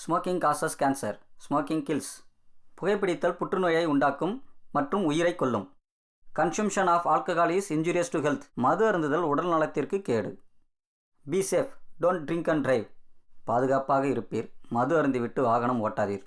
Smoking causes cancer. Smoking kills. புகைப்பிடித்தல் புற்றுநோயை உண்டாக்கும் மற்றும் உயிரை கொல்லும். Consumption of alcohol is injurious to health. மது அருந்துதல் உடல் நலத்திற்கு கேடு. Be safe, don't drink and drive. பாதுகாப்பாக இருப்பீர். மது அருந்திவிட்டு வாகனம் ஓட்டாதீர்.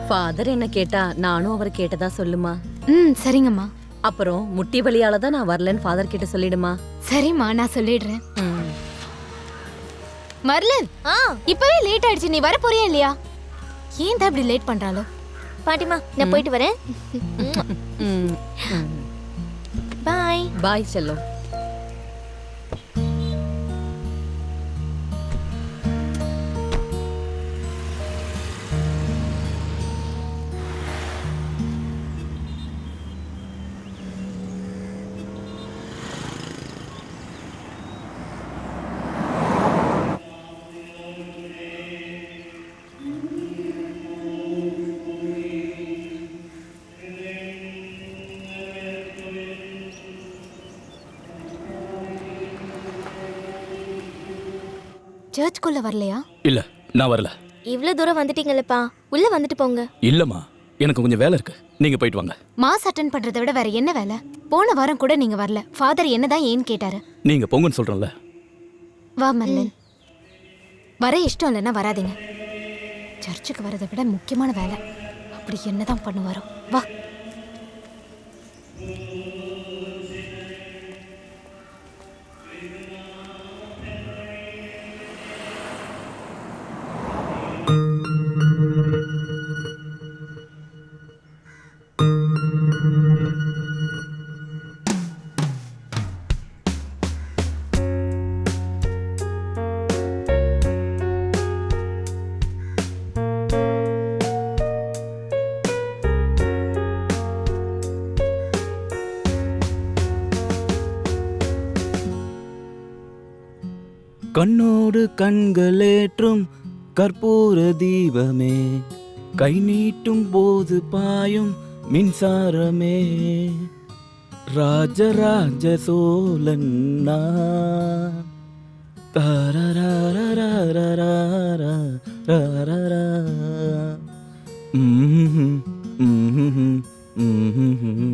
ஃபாதர் என்ன கேட்டா நானும் அவர் கேட்டதா சொல்லுமா. சரிங்கம்மா. அப்புறம் முட்டி வலியால தான் நான் வரலன்னு ஃபாதர் கிட்ட சொல்லிடுமா. சரிம்மா, நான் சொல்லிடுறேன். மர்லன், இப்பவே லேட் ஆயிடுச்சு. நீ வர போறியா இல்லையா? ஏன் தான் இப்படி லேட் பண்றாளோ? பாட்டிமா, நான் போயிட்டு வரேன். பாய். பாய் செல்லம். சர்ச்சுக்குள்ள வரலையா? இல்ல, நான் வரல. இவ்ளோ தூரம் வந்துட்டீங்களப்பா, உள்ள வந்துட்டு போங்க. இல்லம்மா, எனக்கு கொஞ்சம் வேலை இருக்கு. நீங்க போயிட்டு வாங்க. மாஸ் அட்டெண்ட் பண்றதை விட வேற என்ன வேலை? போன வாரம் கூட நீங்க வரல. ஃபாதர் என்னதான் ஏன்னு கேட்டாரு. நீங்க போங்கன்னு சொல்றேன்ல. வா மர்லன். வர இஷ்டம் இல்லைன்னா வராதீங்க. சர்ச்சுக்கு வரதை விட முக்கியமான வேலை. அப்படி என்னதான் பண்ணுவாரோ. வா. கண்ணோடு கண்களேற்றும் கற்பூர தீபமே, கை நீட்டும் போது பாயும் மின்சாரமே, ராஜராஜ சோழன் நான். தாரராரராரராரராரரா. ம்ஹும், ம்ஹும், ம்ஹும், ம்ஹும்.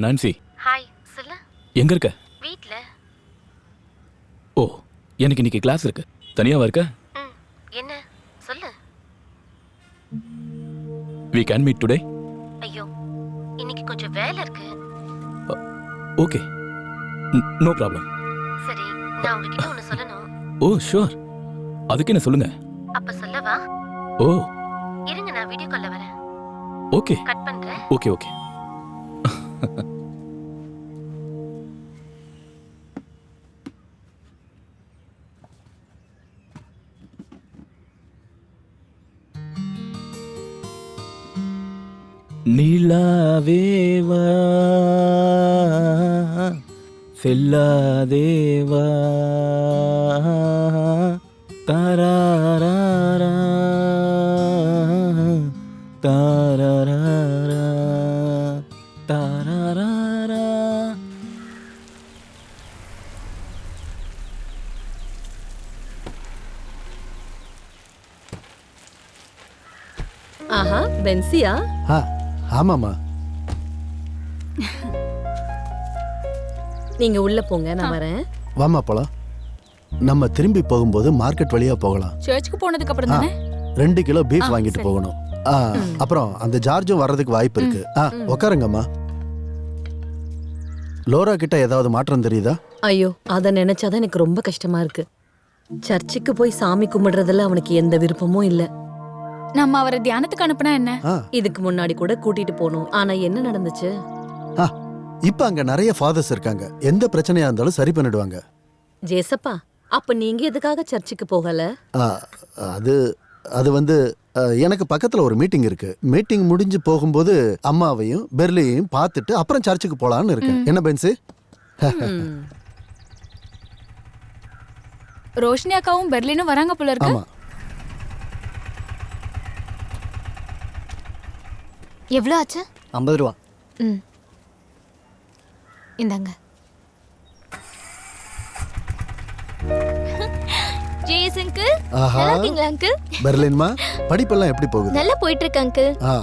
நான்சி. ஹாய், சொல்லு. எங்க இருக்க? வீட்ல. ஓ, எனக்கு இன்னைக்கு கிளாஸ் இருக்கு. தனியாவா இருக்க? என்ன சொல்லு. We can meet today. ஐயோ, இன்னைக்கு கொஞ்சம் வேலை இருக்கு. Okay, no problem. சரி, நான் உங்ககிட்ட ஒன்னு சொல்லணும். Oh sure. அதுக்கு என்ன சொல்லுங்க. அப்ப சொல்லவா? ஓ, இருங்க, நான் வீடியோ கால்ல வரேன். ஓகே. கட் பண்றேன். Okay okay. நிலாவேவா செல்லாதேவா தாராரா தாராரா தாராரா. ஆஹா, பென்சியா? ஆமாமா. நீங்க உள்ள போங்க, நான் வரேன். வாமா போலாம். நம்ம திரும்பி போகும்போது மார்க்கெட் வழியா போகலாம். சர்ச்சுக்கு போனதுக்கு அப்புறம் தானே? 2 கிலோ பீஃப் வாங்கிட்டு போகணும். அப்புறம் அந்த ஜார்ஜும் வர்றதுக்கு வாய்ப்பு இருக்கு. உட்காருங்கம்மா. லோரா கிட்ட ஏதாவது மாற்றம் தெரியுதா? ஐயோ, அத நினைச்சாதான் எனக்கு ரொம்ப கஷ்டமா இருக்கு. சர்ச்சுக்கு போய் சாமி கும்பிடுறதுல அவனுக்கு எந்த விருப்பமும் இல்ல. நம்ம அவரை தியானத்துக்கு அனுப்புனா என்ன? ஆ, இதுக்கு முன்னாடி கூட கூட்டிட்டு போனோம். ஆனா என்ன நடந்துச்சு? ஆ, இப்ப அங்க நிறைய ஃபாதர்ஸ் இருக்காங்க. எந்த பிரச்சனையா இருந்தாலும் சரி பண்ணிடுவாங்க. ஜேசப்பா, அப்ப நீங்க எதுக்காக சர்ச்சுக்கு போகல? ஆ, அது அது வந்து எனக்கு பக்கத்துல ஒரு மீட்டிங் இருக்கு. மீட்டிங் முடிஞ்சு போகும்போது அம்மாவையும் பெர்லியையும் பார்த்துட்டு அப்புறம் சர்ச்சுக்கு போலான்னு இருக்கேன். என்ன பென்ஸு? ம். ரோஷினி அக்காவும் பெர்லினும் வராங்க போல இருக்கு. ஆமா. எவ்வளோ ஆச்சு? 50 ரூபா. ம், இந்தாங்க. ஜேஸ் அங்கிள், ஆஹா, நல்லா இருக்கீங்களா அங்கிள்? பெர்லின்மா, படிப்பெல்லாம் எப்படி போகுது? நல்லா போயிட்டு இருக்கு அங்கிள். ஆ,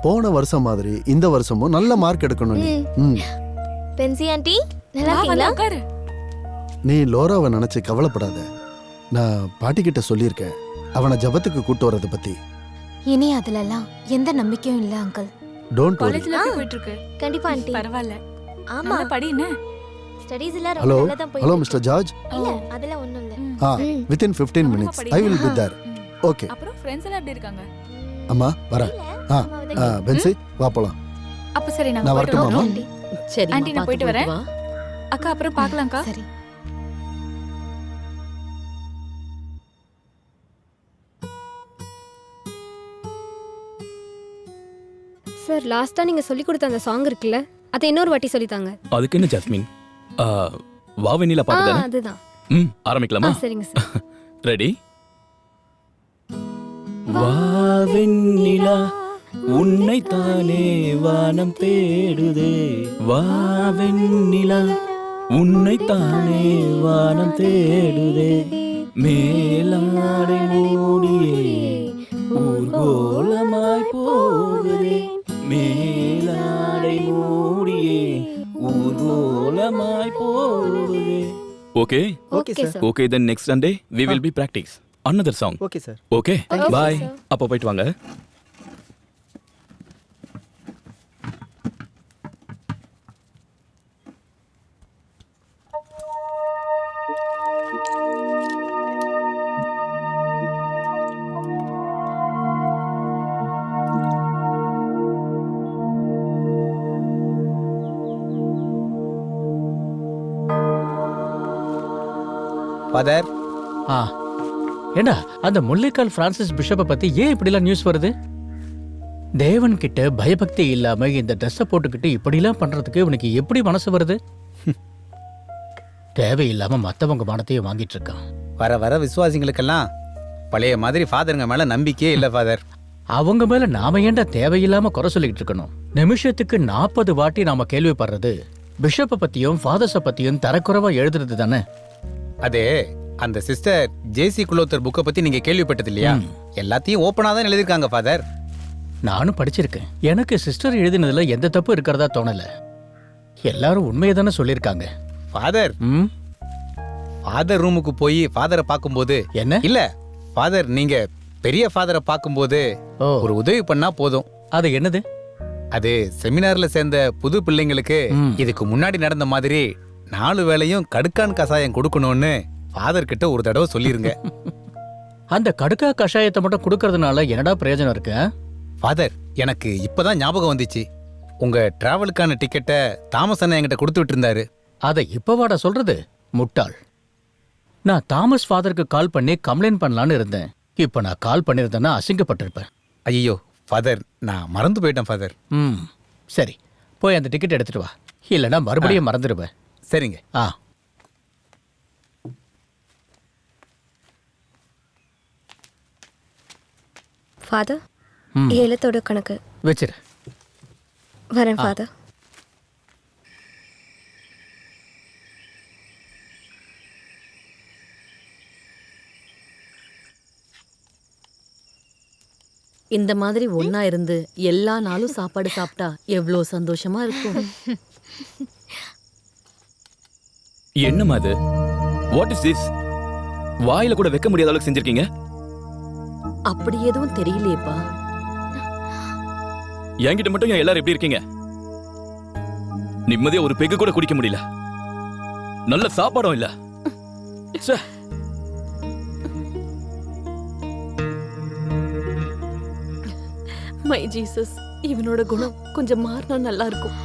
போன வருஷம் மாதிரி இந்த வருஷமும் நல்ல மார்க் எடுக்கணும் நீ. ம். பென்சி ஆண்டி, நல்லா வா, வந்து இருக்கீங்களா? உட்காரு. நீ லோராவை நினைச்சு கவலைப்படாத. நான் பாட்டி கிட்ட சொல்லியிருக்கேன் அவனை ஜபத்துக்கு கூட்டு வர்றதை பத்தி. இனி அதுலலாம் எந்த நம்பிக்கையும் இல்லை அங்கிள். Don't worry. காலேஜ்ல எப்படி போயிட்டு இருக்கு? கண்டிப்பா ஆண்டி. பரவாயில்ல. ஆமா, நல்லா படி என்ன? ஸ்டடீஸ் எல்லாம் ரொம்ப ஹலோ நல்லா தான் போயிட்டு ஹலோ இருக்கு. Mister George. இல்ல, அதெல்லாம் ஒண்ணும் இல்ல. ம். ஆ, ம். வித்தின் 15 கவனமா minutes படி. I will be there. ம். ஓகே. அப்புறம் ஃப்ரெண்ட்ஸ் எல்லாம் எப்படி இருக்காங்க? அம்மா வரேன். இல்ல, ஆ, அம்மாவை ஆ, தான் பென்சி வா போலாம். அப்ப சரி நான் நான் வரட்டுமா, வரட்டுமா? அம்மா? ஆண்டி. சரி, ஆண்டி, நான் போயிட்டு வரேன். வா. அக்கா அப்புறம் பார்க்கலாம்க்கா. சரி. சார், லாஸ்டா நீங்க சொல்லி கொடுத்த அந்த சாங் இருக்குல்ல, அதை இன்னொரு வாட்டி சொல்லித்தாங்க. அதுக்கு என்ன ஜாஸ்மின்? ஆ, வா வெண்ணிலா ஆ, பாட்டு தானே? அதுதான். ம், ஆரம்பிக்கலாமா? சரிங்க சார். ரெடி? வா வெண்ணிலா உன்னை தானே வானம் தேடுதே. வா வெண்ணிலா உன்னை தானே வானம் தேடுதே. மேலாடை மூடியே ஊர்கோலமாய் போகுதே. மேலாடை மூடியே ஊர்கோலமாய் போகுதே. Okay okay sir. Okay, then next Sunday we will be practice another song. Okay sir. Okay bye. அப்போ போயிட்டு வாங்க. ஃபாதர். ஆ, ஏண்டா அந்த முல்லைக்கால் பிரான்சிஸ் பிஷப்பை பத்தி ஏன் இப்படிலாம் நியூஸ் வருது? தேவன் கிட்ட பயபக்தி இல்லாம இந்த ட்ரெஸ்ஸை போட்டுக்கிட்டு இப்படிலாம் பண்றதுக்கு இவனுக்கு எப்படி மனசு வருது? தேவையில்லாம மத்தவங்க மனத்தையும் வாங்கிட்டு இருக்கான். வர வர விசுவாசிங்களுக்கெல்லாம் பழைய மாதிரி ஃபாதருங்க மேல நம்பிக்கையே இல்லை ஃபாதர். அவங்க மேல நாம ஏன்டா தேவையில்லாம குறை சொல்லிக்கிட்டு இருக்கணும்? நிமிஷத்துக்கு 40 வாட்டி நாம கேள்விப்படுறது பிஷப்பை பத்தியும் ஃபாதர்ஸை பத்தியும் தரக்குறைவா எழுதுறது தானே. அது அந்த சிஸ்டர் ஜேசி குலோத்தர் புக்கை பத்தி நீங்க கேள்விப்பட்டது இல்லையா? எல்லாத்தையும் ஓப்பனா தான் எழுதிருக்காங்க ஃபாதர். நானும் படிச்சிருக்கேன். எனக்கு சிஸ்டர் எழுதினதுல எந்த தப்பு இருக்கிறதா தோணல. எல்லாரும் உண்மையை தானே சொல்லியிருக்காங்க. ஃபாதர், ம், ஃபாதர் ரூமுக்கு போய் ஃபாதரை பார்க்கும்போது என்ன? இல்ல ஃபாதர், நீங்க பெரிய ஃபாதரை பார்க்கும்போது ஓ, ஒரு உதவி பண்ணா போதும். அது என்னது? அது செமினார்ல சேர்ந்த புது பிள்ளைங்களுக்கு ம். இதுக்கு முன்னாடி நடந்த மாதிரி 4 வேளையும் கடுக்கான் கசாயம் கொடுக்கணும்னு ஃபாதர் கிட்ட ஒரு தடவை சொல்லிருங்க. அந்த கடுக்கா கஷாயத்தை மட்டும் கொடுக்கறதுனால என்னடா பிரயோஜனம் இருக்கு? ஃபாதர், எனக்கு இப்பதான் ஞாபகம் வந்துச்சு. உங்க டிராவலுக்கான டிக்கெட்டை தாமஸ் அண்ணன் என்கிட்ட கொடுத்து விட்டு இருந்தாரு. அதை இப்பவாடா சொல்றது? முட்டாள். நான் தாமஸ் ஃபாதருக்கு கால் பண்ணி கம்ப்ளைண்ட் பண்ணலான்னு இருந்தேன். இப்ப நான் கால் பண்ணிருந்தேன்னா அசிங்கப்பட்டிருப்பேன். ஐயோ ஃபாதர், நான் மறந்து போயிட்டேன் ஃபாதர். ம், சரி, போய் அந்த டிக்கெட் எடுத்துட்டு வா, இல்லைன்னா மறுபடியும் மறந்துடுவேன். சரிங்க. ஆ, ஃபாதர், ம், ஏலத்தோட கணக்கு வச்சிரு. வரேன் ஃபாதர். இந்த மாதிரி ஒண்ணா இருந்து எல்லா நாளும் சாப்பாடு சாப்பிட்டா எவ்வளோ சந்தோஷமா இருக்கும். என்னம்மா இது? What is this? வாயில கூட வைக்க முடியாத அளவுக்கு செஞ்சிருக்கீங்க. அப்படி எதுவும் தெரியலையேப்பா. என்கிட்ட மட்டும் ஏன் எல்லாரும் எப்படி இருக்கீங்க? நிம்மதியா ஒரு பெக்கு கூட குடிக்க முடியல. நல்ல சாப்பாடும் இல்ல. ச்சே. மை ஜீசஸ், இவனோட குணம் கொஞ்சம் மாறினா நல்லா இருக்கும்.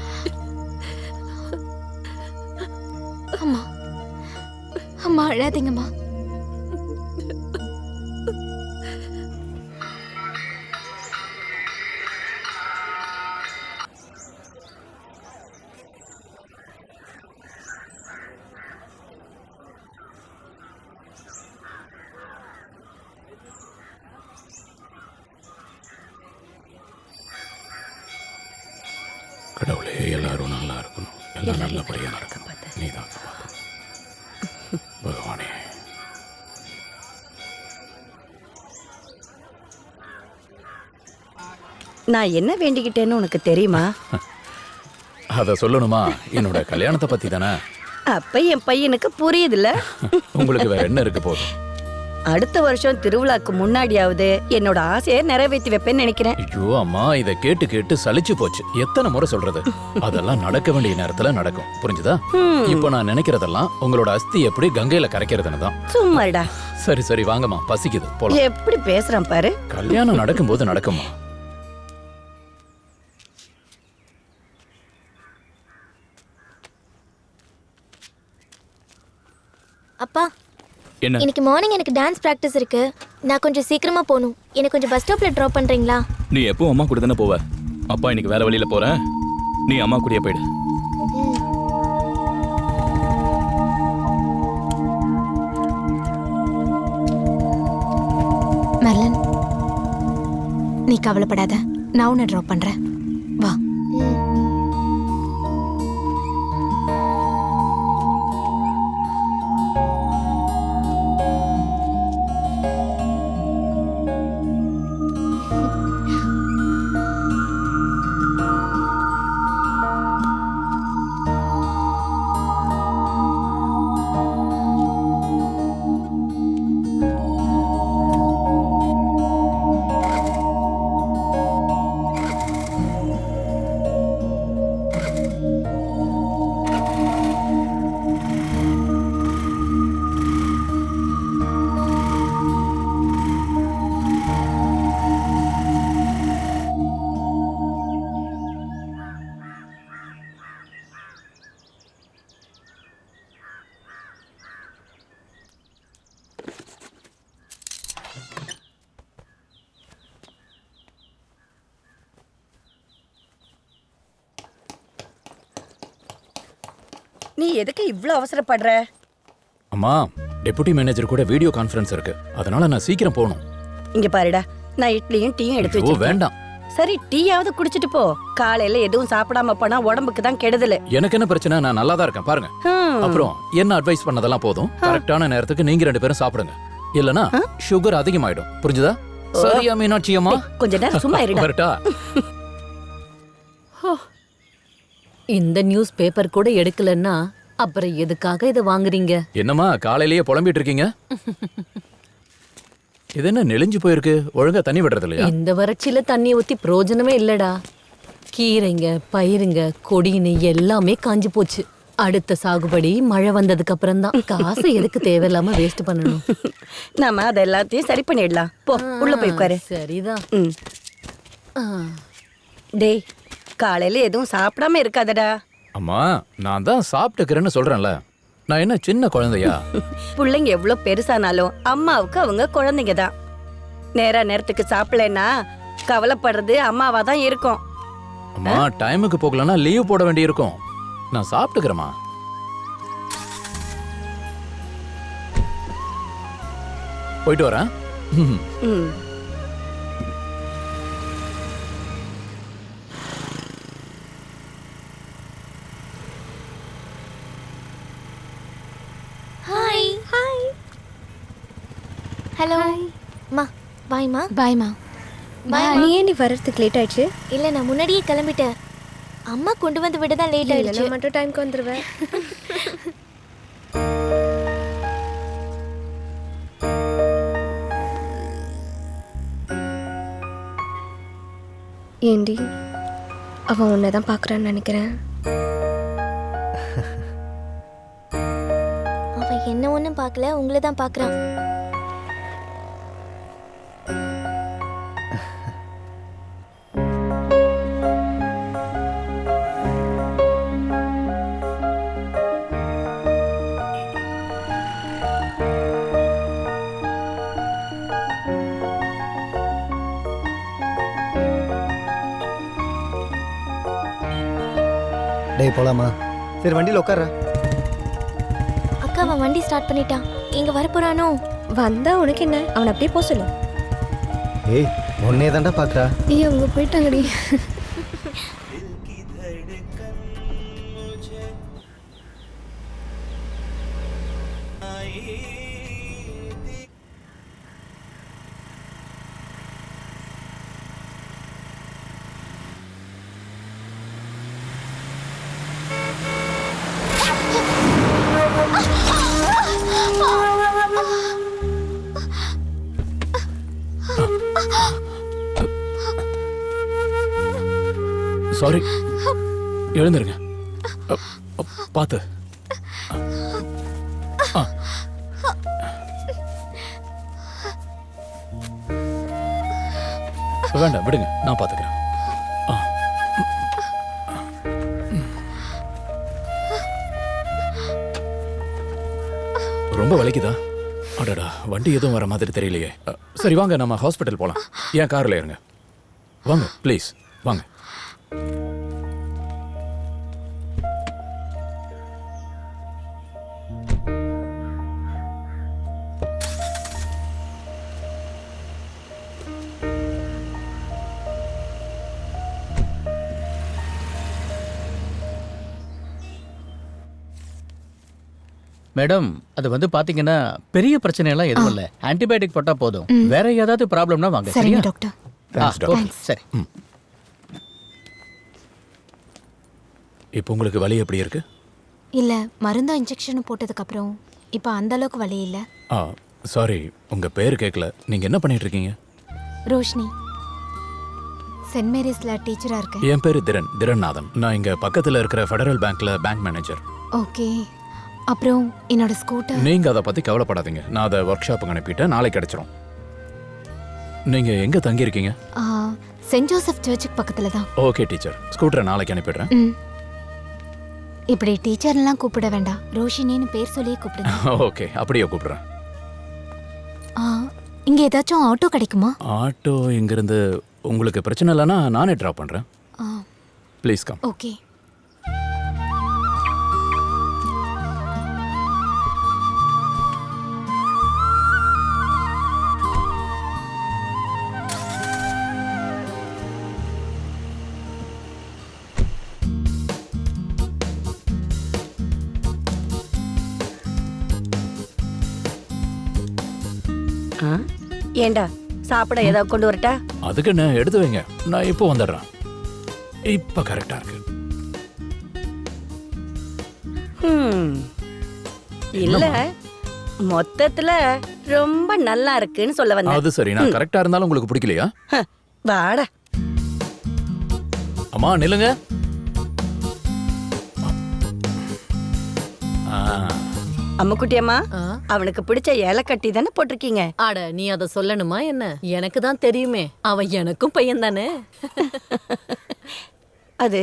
அம்மா அம்மா அழாதீங்கம்மா. கடவுளே, எல்லாரும் நல்லா இருக்கணும், எல்லாம் நல்லபடியா நடக்கணும். நீதான் பகவானே. நான் என்ன வேண்டிக்கிட்டேன்னு உனக்கு தெரியுமா? அத சொல்லணுமா? என்னோட கல்யாணத்தை பத்தி தானே. அப்ப என் பையனுக்கு புரியுதுல்ல. உங்களுக்கு வேற என்ன இருக்கு போதும். அடுத்த வருஷம் திருவிழாக்கு முன்னாடியாவது என்னோட ஆசையை நிறைவேற்றி வைப்பேன்னு நினைக்கிறேன். ஐயோ அம்மா, இத கேட்டு கேட்டு சலிச்சு போச்சு. எத்தனை முறை சொல்றது? அதெல்லாம் நடக்க வேண்டிய நேரத்துல நடக்கும், புரிஞ்சுதா? இப்போ நான் நினைக்கிறதெல்லாம் உங்களோட அஸ்தி எப்படி கங்கையில கரைக்கிறதுன்னு தான். சும்மாடா. சரி சரி வாங்கம்மா, பசிக்குது போலாம். எப்படி பேசுறான் பாரு. கல்யாணம் நடக்கும்போது நடக்குமா? அப்பா, என்ன? இன்னைக்கு மார்னிங் எனக்கு டான்ஸ் பிராக்டிஸ் இருக்கு. நான் கொஞ்சம் சீக்கிரமா போகணும். எனக்கு கொஞ்சம் பஸ் ஸ்டாப்ல டிராப் பண்றீங்களா? நீ எப்போ அம்மா கூட தானே போவ? அப்பா இன்னைக்கு வேற வழியில போறேன், நீ அம்மா கூடயே போயிடு. மெர்லின், நீ கவலைப்படாத, நான் உன்னை டிராப் பண்றேன். வா. நீ எதுக்கு இவ்ளோ அவசரப்படுற? அம்மா, டெபுட்டி மேனேஜர் கூட வீடியோ கான்ஃபரன்ஸ் இருக்கு, அதனால நான் சீக்கிரம் போகணும். இங்க பாருடா, நான் இட்லியும் டீயும் எடுத்து ஐயோ, வச்சிருக்கேன். வேண்டாம். சரி, டீயாவது குடிச்சிட்டு போ. காலையில எதுவும் சாப்பிடாம போனா உடம்புக்கு தான் கெடுதல். எனக்கு என்ன பிரச்சனை? நான் நல்லா தான் இருக்கேன் பாருங்க. அப்புறம் என்ன அட்வைஸ் பண்ணதெல்லாம் போதும். கரெக்டான நேரத்துக்கு நீங்க 2 பேரும் சாப்பிடுங்க, இல்லனா சுகர் அதிகமாயிடும், புரிஞ்சுதா? சரியா மீனாட்சி அம்மா? கொஞ்ச நேரம் சும்மா இருடா. வரட்டா? இந்த நியூஸ் பேப்பர் கூட எடுக்கலன்னா அப்புறம் எதுக்காக இதை வாங்குறீங்க? என்னம்மா காலையிலேயே புலம்பிட்டு இருக்கீங்க? இது என்ன நெளிஞ்சு போயிருக்கு? ஒழுங்கா தண்ணி விடுறது இல்லையா? இந்த வறட்சியில தண்ணி ஊத்தி பிரயோஜனமே இல்லடா. கீரைங்க, பயிருங்க, கொடின்னு எல்லாமே காஞ்சு போச்சு. அடுத்த சாகுபடி மழை வந்ததுக்கு அப்புறம் தான். காசு எதுக்கு தேவையில்லாம வேஸ்ட் பண்ணணும்? நாம அத எல்லாத்தையும் சரி பண்ணிடலாம். போ, உள்ள போய் உட்காரு. சரிதான். டேய், காலையில எதுவும் சாப்பிடாம இருக்காதடா. அம்மா, நான் தான் சாப்பிட்டுக்கிறேன்னு சொல்றேன்ல. நான் என்ன சின்ன குழந்தையா? பிள்ளைங்க எவ்வளவு பெருசானாலும் அம்மாவுக்கு அவங்க குழந்தைங்க தான். நேரத்துக்கு சாப்பிடலன்னா கவலைப்படுறது அம்மாவா தான் இருக்கும். அம்மா, டைமுக்கு போகலன்னா லீவ் போட வேண்டி இருக்கும். நான் சாப்பிட்டுக்கிறேம்மா. போயிட்டு வரேன். Hi hi. ஹலோ அம்மா. பாய்மா. பாய்மா. நீ ஏன் நீ வர்றதுக்கு லேட் ஆயிடுச்சு? இல்லை, நான் முன்னாடியே கிளம்பிட்டேன். அம்மா கொண்டு வந்து விட தான் லேட் ஆயிடுச்சு. நான் மட்டும் டைம்க்கு வந்துடுவேன். ஏண்டி, அவன் உன்னை தான் பார்க்குறான்னு நினைக்கிறேன். அவன் என்ன ஒன்றும் பார்க்கல, உங்களை தான் பார்க்குறான். டேய் போலாமா? சரி வண்டியில் உட்கார. அக்கா அவன் வண்டி ஸ்டார்ட் பண்ணிட்டான். இங்க வரப்போறானோ? வந்தா உனக்கு என்ன, அவனை அப்படியே போக சொல்லு. ஏய் உன்னே தாண்டா பார்க்குறா. ஐயோ அவங்க போயிட்டாங்கடி. சாரி, எழுந்துருங்க. பார்த்து. வேண்டாம் விடுங்க, நான் பார்த்துக்கிறேன். ரொம்ப வலிக்குதா? அடடா, வண்டி எதுவும் வர மாதிரி தெரியலையே. சரி வாங்க, நம்ம ஹாஸ்பிட்டல் போகலாம். ஏன் காரில் இருங்க. வாங்க ப்ளீஸ், வாங்க. மேடம், அது வந்து பாத்தீங்கன்னா பெரிய பிரச்சனை எல்லாம் எதுவும் இல்ல. ஆன்டிபயோட்டிக் போட்டா போதும். வேற ஏதாவது ப்ராப்ளம்னா வாங்க. சரிங்க சரியா? டாக்டர். ஓகே, சரி. இப்போ உங்களுக்கு வலி எப்படி இருக்கு? இல்ல மருந்தும் இன்ஜெக்ஷனும் போட்டதுக்கு அப்புறம் இப்போ அந்த அளவுக்கு வலி இல்ல. சாரி, உங்க பேர் கேட்கல. நீங்க என்ன பண்ணிட்டு இருக்கீங்க? ரோஷினி, சென்ட் மேரிஸ்ல டீச்சரா இருக்கேன். என் பேரு திரண்நாதன். நான் இங்க பக்கத்துல இருக்கிற ஃபெடரல் பேங்க்ல பேங்க் மேனேஜர். ஓகே. அப்புறம் என்னோட ஸ்கூட்டர். நீங்க அதை பத்தி கவலைப்படாதீங்க. நான் அதை ஒர்க் ஷாப்புக்கு அனுப்பிட்டேன். நாளைக்கு கிடைச்சிரும். நீங்க எங்க தங்கி இருக்கீங்க? சென்ட் ஜோசப் சர்ச்சுக்கு பக்கத்துல தான். ஓகே டீச்சர், ஸ்கூட்டரை நாளைக்கு அனுப்பிடுறேன். இப்படி டீச்சர்லாம் கூப்பிட வேண்டாம், ரோஷினின்னு பேர் சொல்லியே கூப்பிடுங்க. ஓகே, அப்படியே கூப்பிடுறேன். இங்க ஏதாச்சும் ஆட்டோ கிடைக்குமா? ஆட்டோ இங்கிருந்து உங்களுக்கு பிரச்சனை இல்லைன்னா நானே ட்ராப் பண்றேன். Please come. ஓகே. ஏண்டா சாப்பிட ஏதாவது கொண்டு வரட்டா? அதுக்கு என்ன, எடுத்து வைங்க, நான் இப்போ வந்துடுறேன். இப்ப கரெக்டா இருக்கு. இல்ல மொத்தத்துல ரொம்ப நல்லா இருக்குன்னு சொல்ல வந்தேன். அது சரி, நான் கரெக்டா இருந்தாலும் உங்களுக்கு பிடிக்கலையா? வாடா. அம்மா நில்லுங்க. அம்முக்குட்டி அம்மா, அவனுக்கு பிடிச்ச ஏலக்கட்டி தானே போட்டிருக்கீங்க. அட, நீ அதை சொல்லணுமா என்ன? எனக்கு தான் தெரியுமே, அவன் எனக்கும் பையன் தானே. அது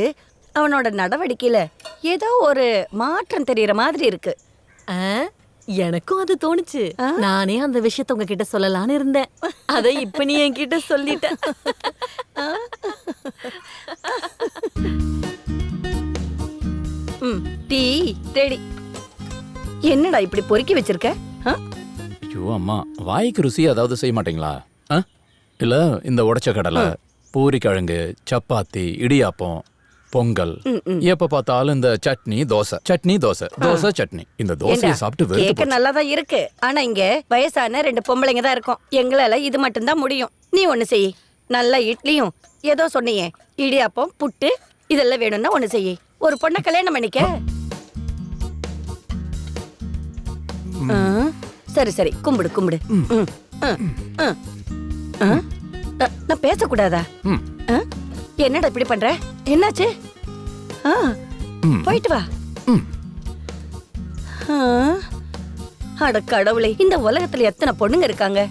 அவனோட நடவடிக்கையில ஏதோ ஒரு மாற்றம் தெரியற மாதிரி இருக்கு. எனக்கும் அது தோணுச்சு. நானே அந்த விஷயத்த உங்ககிட்ட சொல்லலான்னு இருந்தேன். அதை இப்ப நீ என்கிட்ட சொல்லிட்ட. Tea ready. என்னடா இப்படி பொறுக்கி வச்சிருக்க? ஐயோ அம்மா, வாய்க்கு ருசி அதாவது செய்ய மாட்டீங்களா? இல்ல இந்த உடைச்ச கடலை, பூரிக்கிழங்கு, சப்பாத்தி, இடியாப்பம், பொங்கல், எப்ப பார்த்தாலும் இந்த சட்னி தோசை, சட்னி தோசை, தோசை சட்னி. இந்த தோசையை சாப்பிட்டு கேக்க நல்லாதான் இருக்கு. ஆனா இங்க வயசான 2 பொம்பளைங்க தான் இருக்கும். எங்களால இது மட்டும் தான் முடியும். நீ ஒண்ணு செய். நல்ல இட்லியும் ஏதோ சொன்னியே, இடியாப்பம், புட்டு, இதெல்லாம் வேணும்னா ஒண்ணு செய். ஒரு பொண்ணை கல்யாணம் பண்ணிக்க. சரி சரி, கும்பிடு கும்பிடு. நான் பேசக்கூடாதா? என்னடா இப்படி பண்ற? என்னாச்சு? போயிட்டு வா. அட கடவுளே, இந்த உலகத்துல எத்தனை பொண்ணுங்க இருக்காங்க,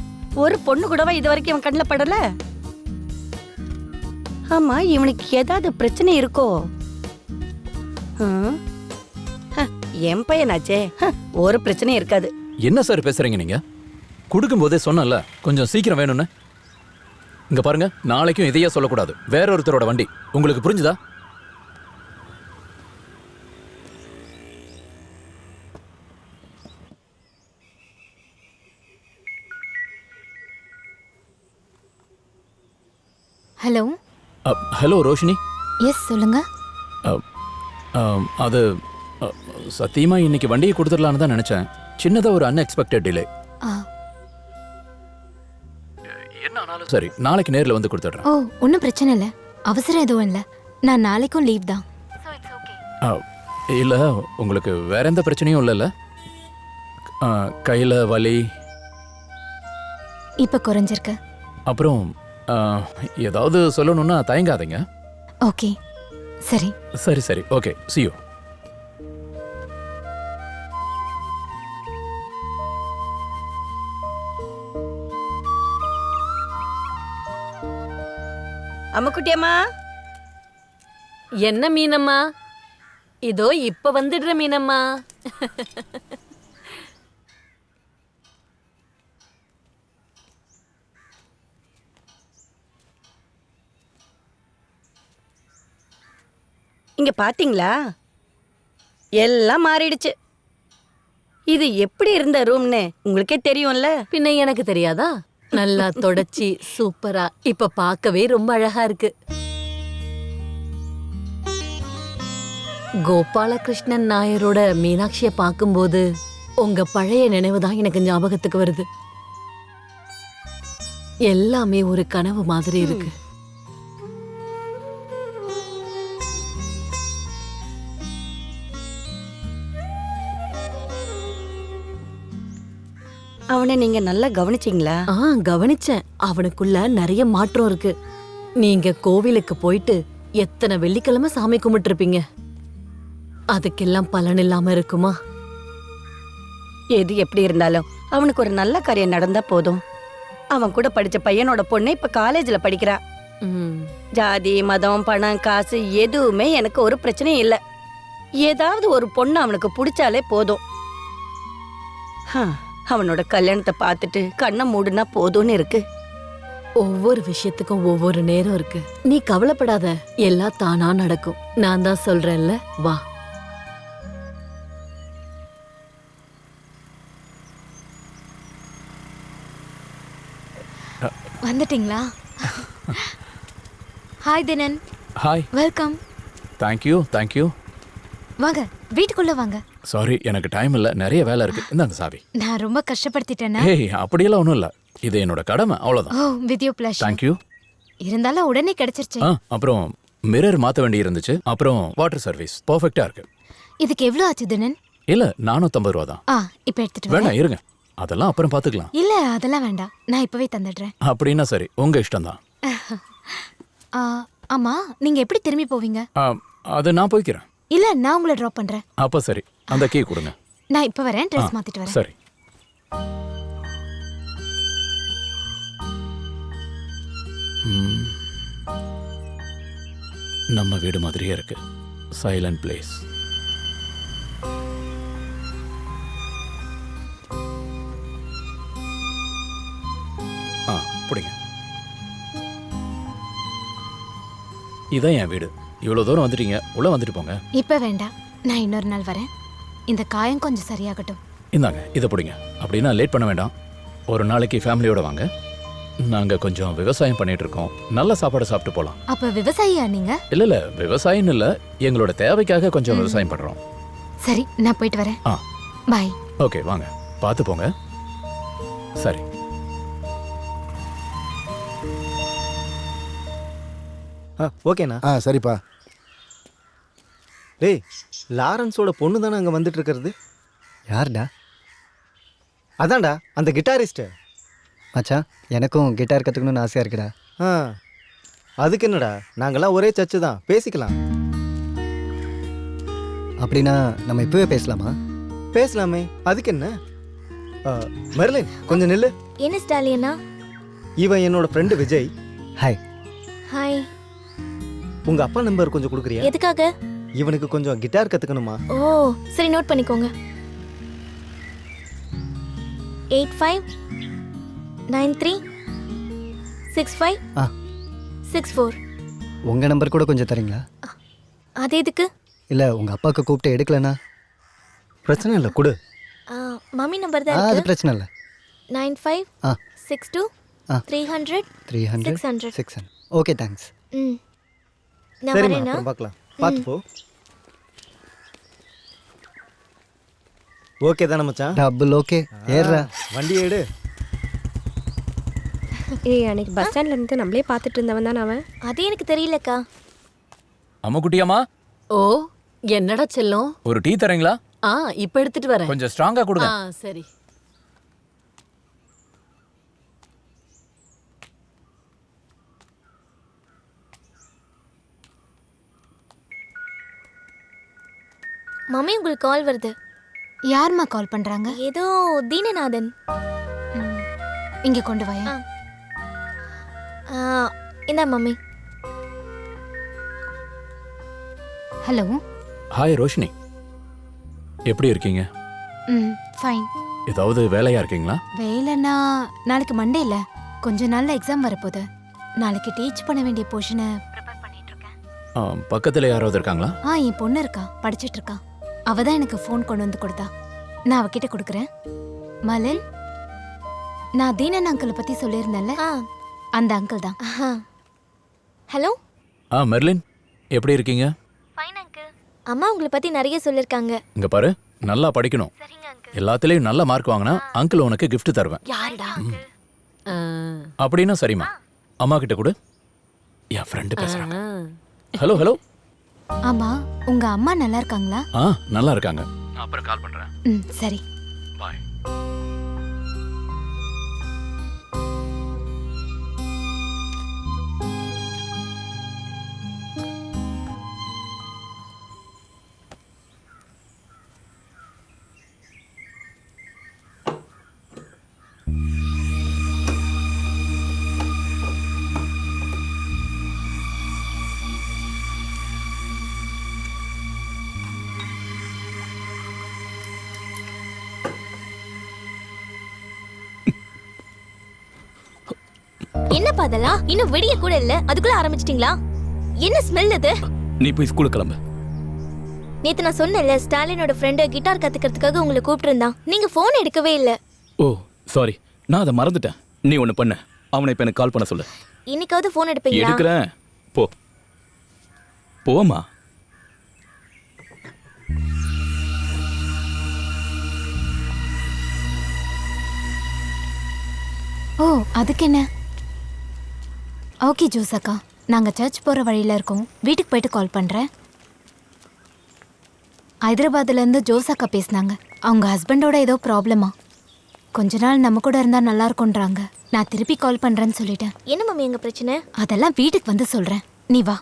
ஒரு பொண்ணு கூடவா இது வரைக்கும் இவன் கண்ணில் படல? ஆமா, இவனுக்கு ஏதாவது பிரச்சனை இருக்கோ? என் பையனாச்சே, ஒரு பிரச்சனையும் இருக்காது. என்ன சார் பேசுறீங்க நீங்க? கொடுக்கும் போதே சொன்னல கொஞ்சம் சீக்கிரம் வேணும்னு. இங்க பாருங்க, நாளைக்கும் இதையே சொல்லக்கூடாது. வேற ஒருத்தரோட வண்டி. உங்களுக்கு புரிஞ்சுதா? ஹலோ. ஹலோ ரோஷினி. எஸ் சொல்லுங்க. அது சத்தியமா இன்னைக்கு வண்டியை கொடுத்துடலான்னு தான் நினைச்சேன். சின்னதாக ஒரு அன்எக்ஸ்பெக்டட் டிலே. என்ன ஆனாலும் சரி, நாளைக்கு நேரில் வந்து கொடுத்துட்றேன். ஓ ஒன்றும் பிரச்சனை இல்லை, அவசரம் எதுவும் இல்லை. நான் நாளைக்கும் லீவ் தான். இல்லை, உங்களுக்கு வேற எந்த பிரச்சனையும் இல்லைல்ல? கையில் வலி இப்போ குறைஞ்சிருக்கு. அப்புறம் ஏதாவது சொல்லணும்னா தயங்காதீங்க. ஓகே சரி. சரி சரி, ஓகே, see you. அம்முக்குட்டியம்மா. என்ன மீனம்மா? இதோ இப்ப வந்துடுற மீனம்மா. இங்க பாத்தீங்களா, எல்லாம் மாறிடுச்சு. இது எப்படி இருந்த ரூம்னு உங்களுக்கே தெரியும்ல. பின்ன எனக்கு தெரியாதா? நல்லா தொடச்சி சூப்பரா இப்ப பார்க்கவே ரொம்ப அழகா இருக்கு. கோபாலகிருஷ்ணன் நாயரோட மீனாட்சியை பார்க்கும்போது உங்க பழைய நினைவு தான் எனக்கு ஞாபகத்துக்கு வருது. எல்லாமே ஒரு கனவு மாதிரி இருக்கு. அவனை நீங்க நல்லா கவனிச்சீங்களா? கவனிச்சேன். அவனுக்குள்ள நிறைய மாற்றம் இருக்கு. நீங்க கோவிலுக்கு போயிட்டு எத்தனை வெள்ளிக்கிழமை சாமி கும்பிட்டு இருப்பீங்க, அதுக்கெல்லாம் பலன் இல்லாம இருக்குமா? எது எப்படி இருந்தாலும் அவனுக்கு ஒரு நல்ல காரியம் நடந்தா போதும். அவன் கூட படிச்ச பையனோட பொண்ணு இப்ப காலேஜ்ல படிக்கிறா. ஜாதி மதம் பணம் காசு எதுவுமே எனக்கு ஒரு பிரச்சனையும் இல்ல. ஏதாவது ஒரு பொண்ணு அவனுக்கு பிடிச்சாலே போதும். அவனோட கல்யாணத்தை பார்த்துட்டு கண்ணை மூடுனா போதும்னு இருக்கு. ஒவ்வொரு விஷயத்துக்கும் ஒவ்வொரு நேரம் இருக்கு. நீ கவலைப்படாத, எல்லாம் தானா நடக்கும். நான் தான் சொல்றேன்ல, வா. வந்துட்டீங்களா? Hi தினன். Hi. Welcome. Thank you thank you. வாங்க வீட்டுக்குள்ள வாங்க. சாரி, எனக்கு டைம் இல்லை, நிறைய வேலை இருக்கு. இந்தாங்க சாவி. நான் ரொம்ப கஷ்டப்படுத்திட்டேனா? ஏய், அப்படியெல்லாம் ஒன்றும் இல்லை, இது என்னோட கடமை, அவ்வளோதான். ஓ வித் யூ ப்ளஷர். தேங்க்யூ. இருந்தாலும் உடனே கிடைச்சிருச்சு. அப்புறம் மிரர் மாற்ற வேண்டி இருந்துச்சு. அப்புறம் வாட்டர் சர்வீஸ் பர்ஃபெக்டாக இருக்கு. இதுக்கு எவ்வளோ ஆச்சு தினன்? இல்லை, 450 ரூபா தான். இப்போ எடுத்துட்டு வேணாம், இருங்க, அதெல்லாம் அப்புறம் பார்த்துக்கலாம். இல்ல அதெல்லாம் வேண்டாம், நான் இப்பவே தந்துடுறேன். அப்படின்னா சரி, உங்க இஷ்டம் தான். ஆமா, நீங்க எப்படி திரும்பி போவீங்க? அது நான் போய்க்கிறேன். இல்ல நான் உங்களை டிராப் பண்றேன். அப்ப சரி, அந்த கீ கொடுங்க. நான் இப்ப வரேன், ட்ரெஸ் மாத்திட்டு வரேன். சரி. நம்ம வீடு மாதிரியே இருக்கு. Silent place. பிடிங்க. இதான் என் வீடு. இவ்வளவு தூரம் வந்துட்டீங்க, உள்ள வந்துட்டு போங்க. இப்ப வேண்டாம், நான் இன்னொரு நாள் வரேன். இந்த காயம் கொஞ்சம் சரியாகட்டும். இந்தாங்க, இதை பிடிங்க. அப்படின்னா லேட் பண்ண வேண்டாம். ஒரு நாளைக்கு ஃபேமிலியோட வாங்க. நாங்க கொஞ்சம் விவசாயம் பண்ணிட்டு இருக்கோம். நல்ல சாப்பாடு சாப்பிட்டு போலாம். அப்ப விவசாயியா நீங்க? இல்ல விவசாயம் இல்ல, எங்களோட தேவைக்காக கொஞ்சம் விவசாயம் பண்றோம். சரி, நான் போயிட்டு வரேன். பை. ஓகே, வாங்க, பார்த்து போங்க. சரி. ஓகேண்ணா. சரிப்பா. டேய், லாரன்ஸோட பொண்ணு தானே அங்கே வந்துட்டு இருக்கிறது? யார்டா? அதான்டா அந்த கிட்டாரிஸ்ட்டு. மச்சான், எனக்கும் கிட்டார் கற்றுக்கணும்னு ஆசையாக இருக்குடா. அதுக்கு என்னடா, நாங்கள்லாம் ஒரே சர்ச்சு தான், பேசிக்கலாம். அப்படின்னா நம்ம இப்போவே பேசலாமா? பேசலாமே, அதுக்கு என்ன? மெர்லின், கொஞ்சம் நில்லு. என்ன ஸ்டாலியனா? இவன் என்னோட ஃப்ரெண்டு விஜய். ஹாய். ஹாய். உங்க அப்பா நம்பர் கொஞ்சம் கொடுக்குறியா? எதுக்காக? இவனுக்கு கொஞ்சம் கிட்டார் கத்துக்கணுமா. ஓ சரி, நோட் பண்ணிக்கோங்க. 85936564. உங்க நம்பர் கூட கொஞ்சம் தரீங்களா? அது எதுக்கு? இல்லை, உங்க அப்பாவுக்கு கூப்பிட்டு எடுக்கலனா? பிரச்சனை இல்லை, கொடு. மம்மி நம்பர் தான். அது பிரச்சனை இல்லை. 9562 300 300 600 600 ஓகே தேங்க்ஸ். ம் நான் சரிம்மா வரேனா அப்புறம் பார்க்கலாம். பார்த்து போ. ஓகே தானே மச்சான்? Double okay. ஏறுறா. வண்டி எடு. ஏய் அன்னைக்கு பஸ் ஸ்டாண்ட்ல இருந்து நம்மளே பார்த்துட்டு இருந்தவன் தானே அவன். அது எனக்கு தெரியலக்கா. அம்மா குட்டியம்மா, ஓ என்னடா செல்லம்? ஒரு டீ தரீங்களா? இப்ப எடுத்துட்டு வரேன். கொஞ்சம் ஸ்ட்ராங்கா கொடுங்க. சரி. மம்மி உங்களுக்கு கால் வருது. யாரும்மா கால் பண்றாங்க? ஏதோ தீனநாதன். இங்க கொண்டு வாயா. இந்தா மம்மி. ஹலோ. ஹாய் ரோஷினி, எப்படி இருக்கீங்க? ஃபைன். ஏதாவது வேலையா இருக்கீங்களா? வேலைன்னா நாளைக்கு மண்டே இல்ல, கொஞ்ச நாள்ல எக்ஸாம் வரப்போகுது. நாளைக்கு டீச் பண்ண வேண்டிய போர்ஷனை ப்ரிப்பேர் பண்ணிட்டு இருக்கேன். பக்கத்துல யாராவது இருக்காங்களா? என் பொண்ணு இருக்கா, படிச்சிட்டு இருக்கா. அவ தான் எனக்கு ஃபோன் கொண்டு வந்து கொடுத்தா. நான் அவகிட்ட கொடுக்குறேன். மலன், நான் தீனன் அங்கிளை பத்தி சொல்லியிருந்தேன்ல, அந்த அங்கிள் தான். ஹலோ. மெர்லின், எப்படி இருக்கீங்க? Fine uncle. அம்மா உங்களை பத்தி நிறைய சொல்லிருக்காங்க. இங்க பாரு, நல்லா படிக்கணும். எல்லாத்துலயும் நல்ல மார்க் வாங்கினா அங்கிள் உனக்கு gift தருவேன். யாருடா? அப்படின்னா சரிம்மா, அம்மா கிட்ட கொடு. என் ஃப்ரெண்டு பேசுறாங்க. Hello hello. ஆமா, உங்க அம்மா நல்லா இருக்காங்களா? நல்லா இருக்காங்க. நான் அப்புறம் கால் பண்றேன். சரி. பாய். என்னப்பா அதெல்லாம்? இன்னும் விடிய கூட இல்ல, அதுக்குள்ள ஆரம்பிச்சிட்டீங்களா? என்ன ஸ்மெல் இது? நீ போய் ஸ்கூலுக்கு கிளம்பு. நேத்து நான் சொன்னேன்ல, ஸ்டாலினோட ஃப்ரெண்டு கிட்டார் கத்துக்கிறதுக்காக உங்களை கூப்பிட்டு இருந்தான். நீங்க போன் எடுக்கவே இல்ல. ஓ சாரி, நான் அதை மறந்துட்டேன். நீ ஒன்று பண்ண, அவனை இப்போ எனக்கு கால் பண்ண சொல்லு. இன்னைக்காவது போன் எடுப்பீங்களா? எடுக்கிறேன், போ போமா. ஓ அதுக்கு என்ன? ஓகே ஜோசக்கா, நாங்கள் சர்ச் போகிற வழியில் இருக்கோம். வீட்டுக்கு போயிட்டு கால் பண்ணுறேன். ஹைதராபாத்லேருந்து ஜோசக்கா பேசினாங்க. அவங்க ஹஸ்பண்டோட ஏதோ ப்ராப்ளமா, கொஞ்ச நாள் நம்ம கூட இருந்தால் நல்லா இருக்கும்ன்றாங்க. நான் திருப்பி கால் பண்ணுறேன்னு சொல்லிட்டேன். என்ன மம்மி எங்க பிரச்சனை? அதெல்லாம் வீட்டுக்கு வந்து சொல்கிறேன், நீ வா.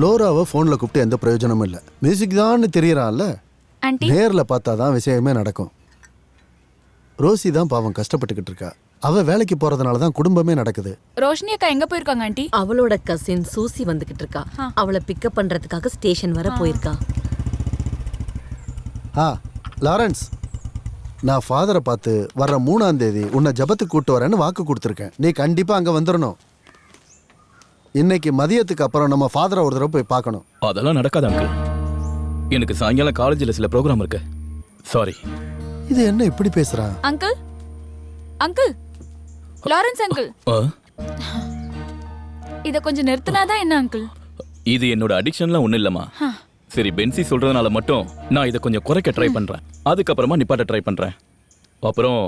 லோராவை ஃபோனில் கூப்பிட்டு எந்த பிரயோஜனமும் இல்லை. மியூசிக் தான் தெரியறான்ல, ஆண்டி நேரில் பார்த்தா தான் விஷயமே நடக்கும். ரோசி தான் பாவம் கஷ்டப்பட்டுக்கிட்டு இருக்கா. அவ வேலைக்கு போறதுனால தான் குடும்பமே நடக்குது. ரோஷினி அக்கா எங்க போயிருக்காங்க ஆண்டி? அவளோட கசின் சூசி வந்துகிட்டு இருக்கா. அவளை பிக்கப் பண்றதுக்காக ஸ்டேஷன் வர போயிருக்கா. லாரன்ஸ், நான் ஃபாதரை பார்த்து வர்ற 3ஆம் தேதி உன்னை ஜபத்துக்கு கூட்டு வரேன்னு வாக்கு கொடுத்துருக்கேன். நீ கண்டிப்பா அங்க வந்துடணும். இன்னைக்கு மதியத்துக்கு அப்புறம் நம்ம ஃபாதரை ஒரு தடவை போய் பார்க்கணும். அதெல்லாம் நடக்காது அங்கிள். எனக்கு சாயங்காலம் காலேஜில் சில ப்ரோக்ராம் இருக்கு. சாரி. இது என்ன இப்படி பேசுறா? அங்கிள் அங்கிள் லாரன்ஸ் அங்கிள், இத கொஞ்சம் நிறுத்தினாதான் என்ன அங்கிள்? இது என்னோட அடிக்ஷன்லாம் ஒண்ணும் இல்லம்மா. சரி, பென்சி சொல்றதுனால மட்டும் நான் இதை கொஞ்சம் குறைக்க ட்ரை பண்றேன். அதுக்கப்புறமா நிப்பாட்ட ட்ரை பண்றேன். அப்புறம்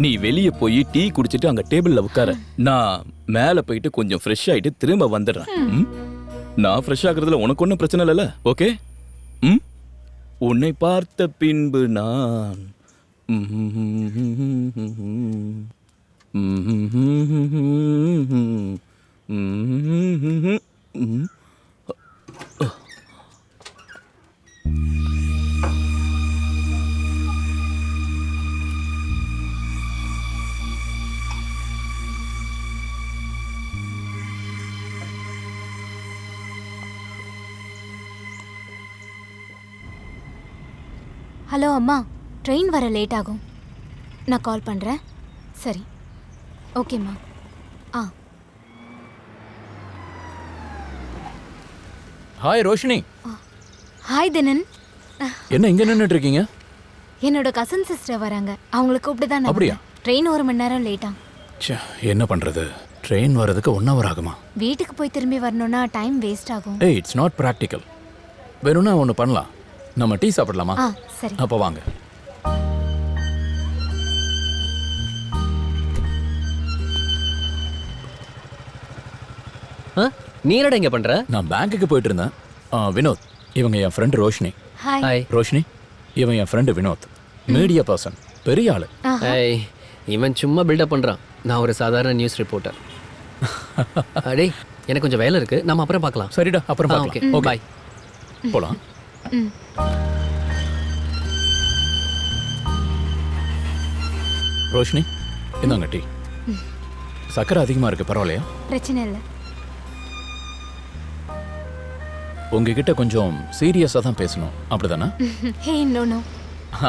நீ வெளியே போய் டீ குடிச்சிட்டு அங்க டேபிள்ல உட்கார. நான் மேல போயிட்டு கொஞ்சம் ஃப்ரெஷ் ஆயிட்டு திரும்ப வந்துடுறேன். நான் ஃப்ரெஷ் ஆகுறதுல உனக்கு ஒன்றும் பிரச்சனை இல்லைல்ல? ஓகே? உன்னை பார்த்த பின்பு நான் ஹலோ அம்மா, ட்ரெயின் வர லேட் ஆகும், நான் கால் பண்ணுறேன். சரி, ஓகேம்மா. ஹாய் ரோஷினி. ஹாய் தினன். என்ன இங்க நின்னுட்டு இருக்கீங்க? என்னோட கசின் சிஸ்டர் வராங்க, அவங்களை கூப்பிட்டு தான். அப்படியா? ட்ரெயின் 1 மணி நேரம் லேட்டா. என்ன பண்றது, ட்ரெயின் வரதுக்கு 1 hour ஆகுமா? வீட்டுக்கு போய் திரும்பி வரணும்னா டைம் வேஸ்ட் ஆகும். ஏய், இட்ஸ் நாட் ப்ராக்டிக்கல். வேணும்னா ஒன்று பண்ணலாம், நம்ம டீ சாப்பிடலாமா? சரி. அப்போ வாங்க. நீ என்னடா இங்க பண்ற? நான் பேங்க்குக்கு போயிட்டு இருந்தேன். வினோத், இவங்க என் ஃப்ரெண்ட் ரோஷினி. ஹாய். ரோஷினி, இவன் என் ஃப்ரெண்டு வினோத், மீடியா பர்சன், பெரிய ஆளு. ஏய், இவன் சும்மா பில்டப் பண்றான். நான் ஒரு சாதாரண நியூஸ் ரிப்போர்ட்டர். அடே, எனக்கு கொஞ்சம் வேலை இருக்கு, நம்ம அப்புறம் பார்க்கலாம். சரிடா, அப்புறம் பார்க்கலாம். Okay, bye. போலாம். ரோஷினி, இந்தாங்க டீ. சக்கரை அதிகமா இருக்கு, பரவாயில்லையா? பிரச்சனை இல்லை. உங்ககிட்ட கொஞ்சம் சீரியஸா தான் பேசணும், அப்படிதானே? ஹே, நோ நோ.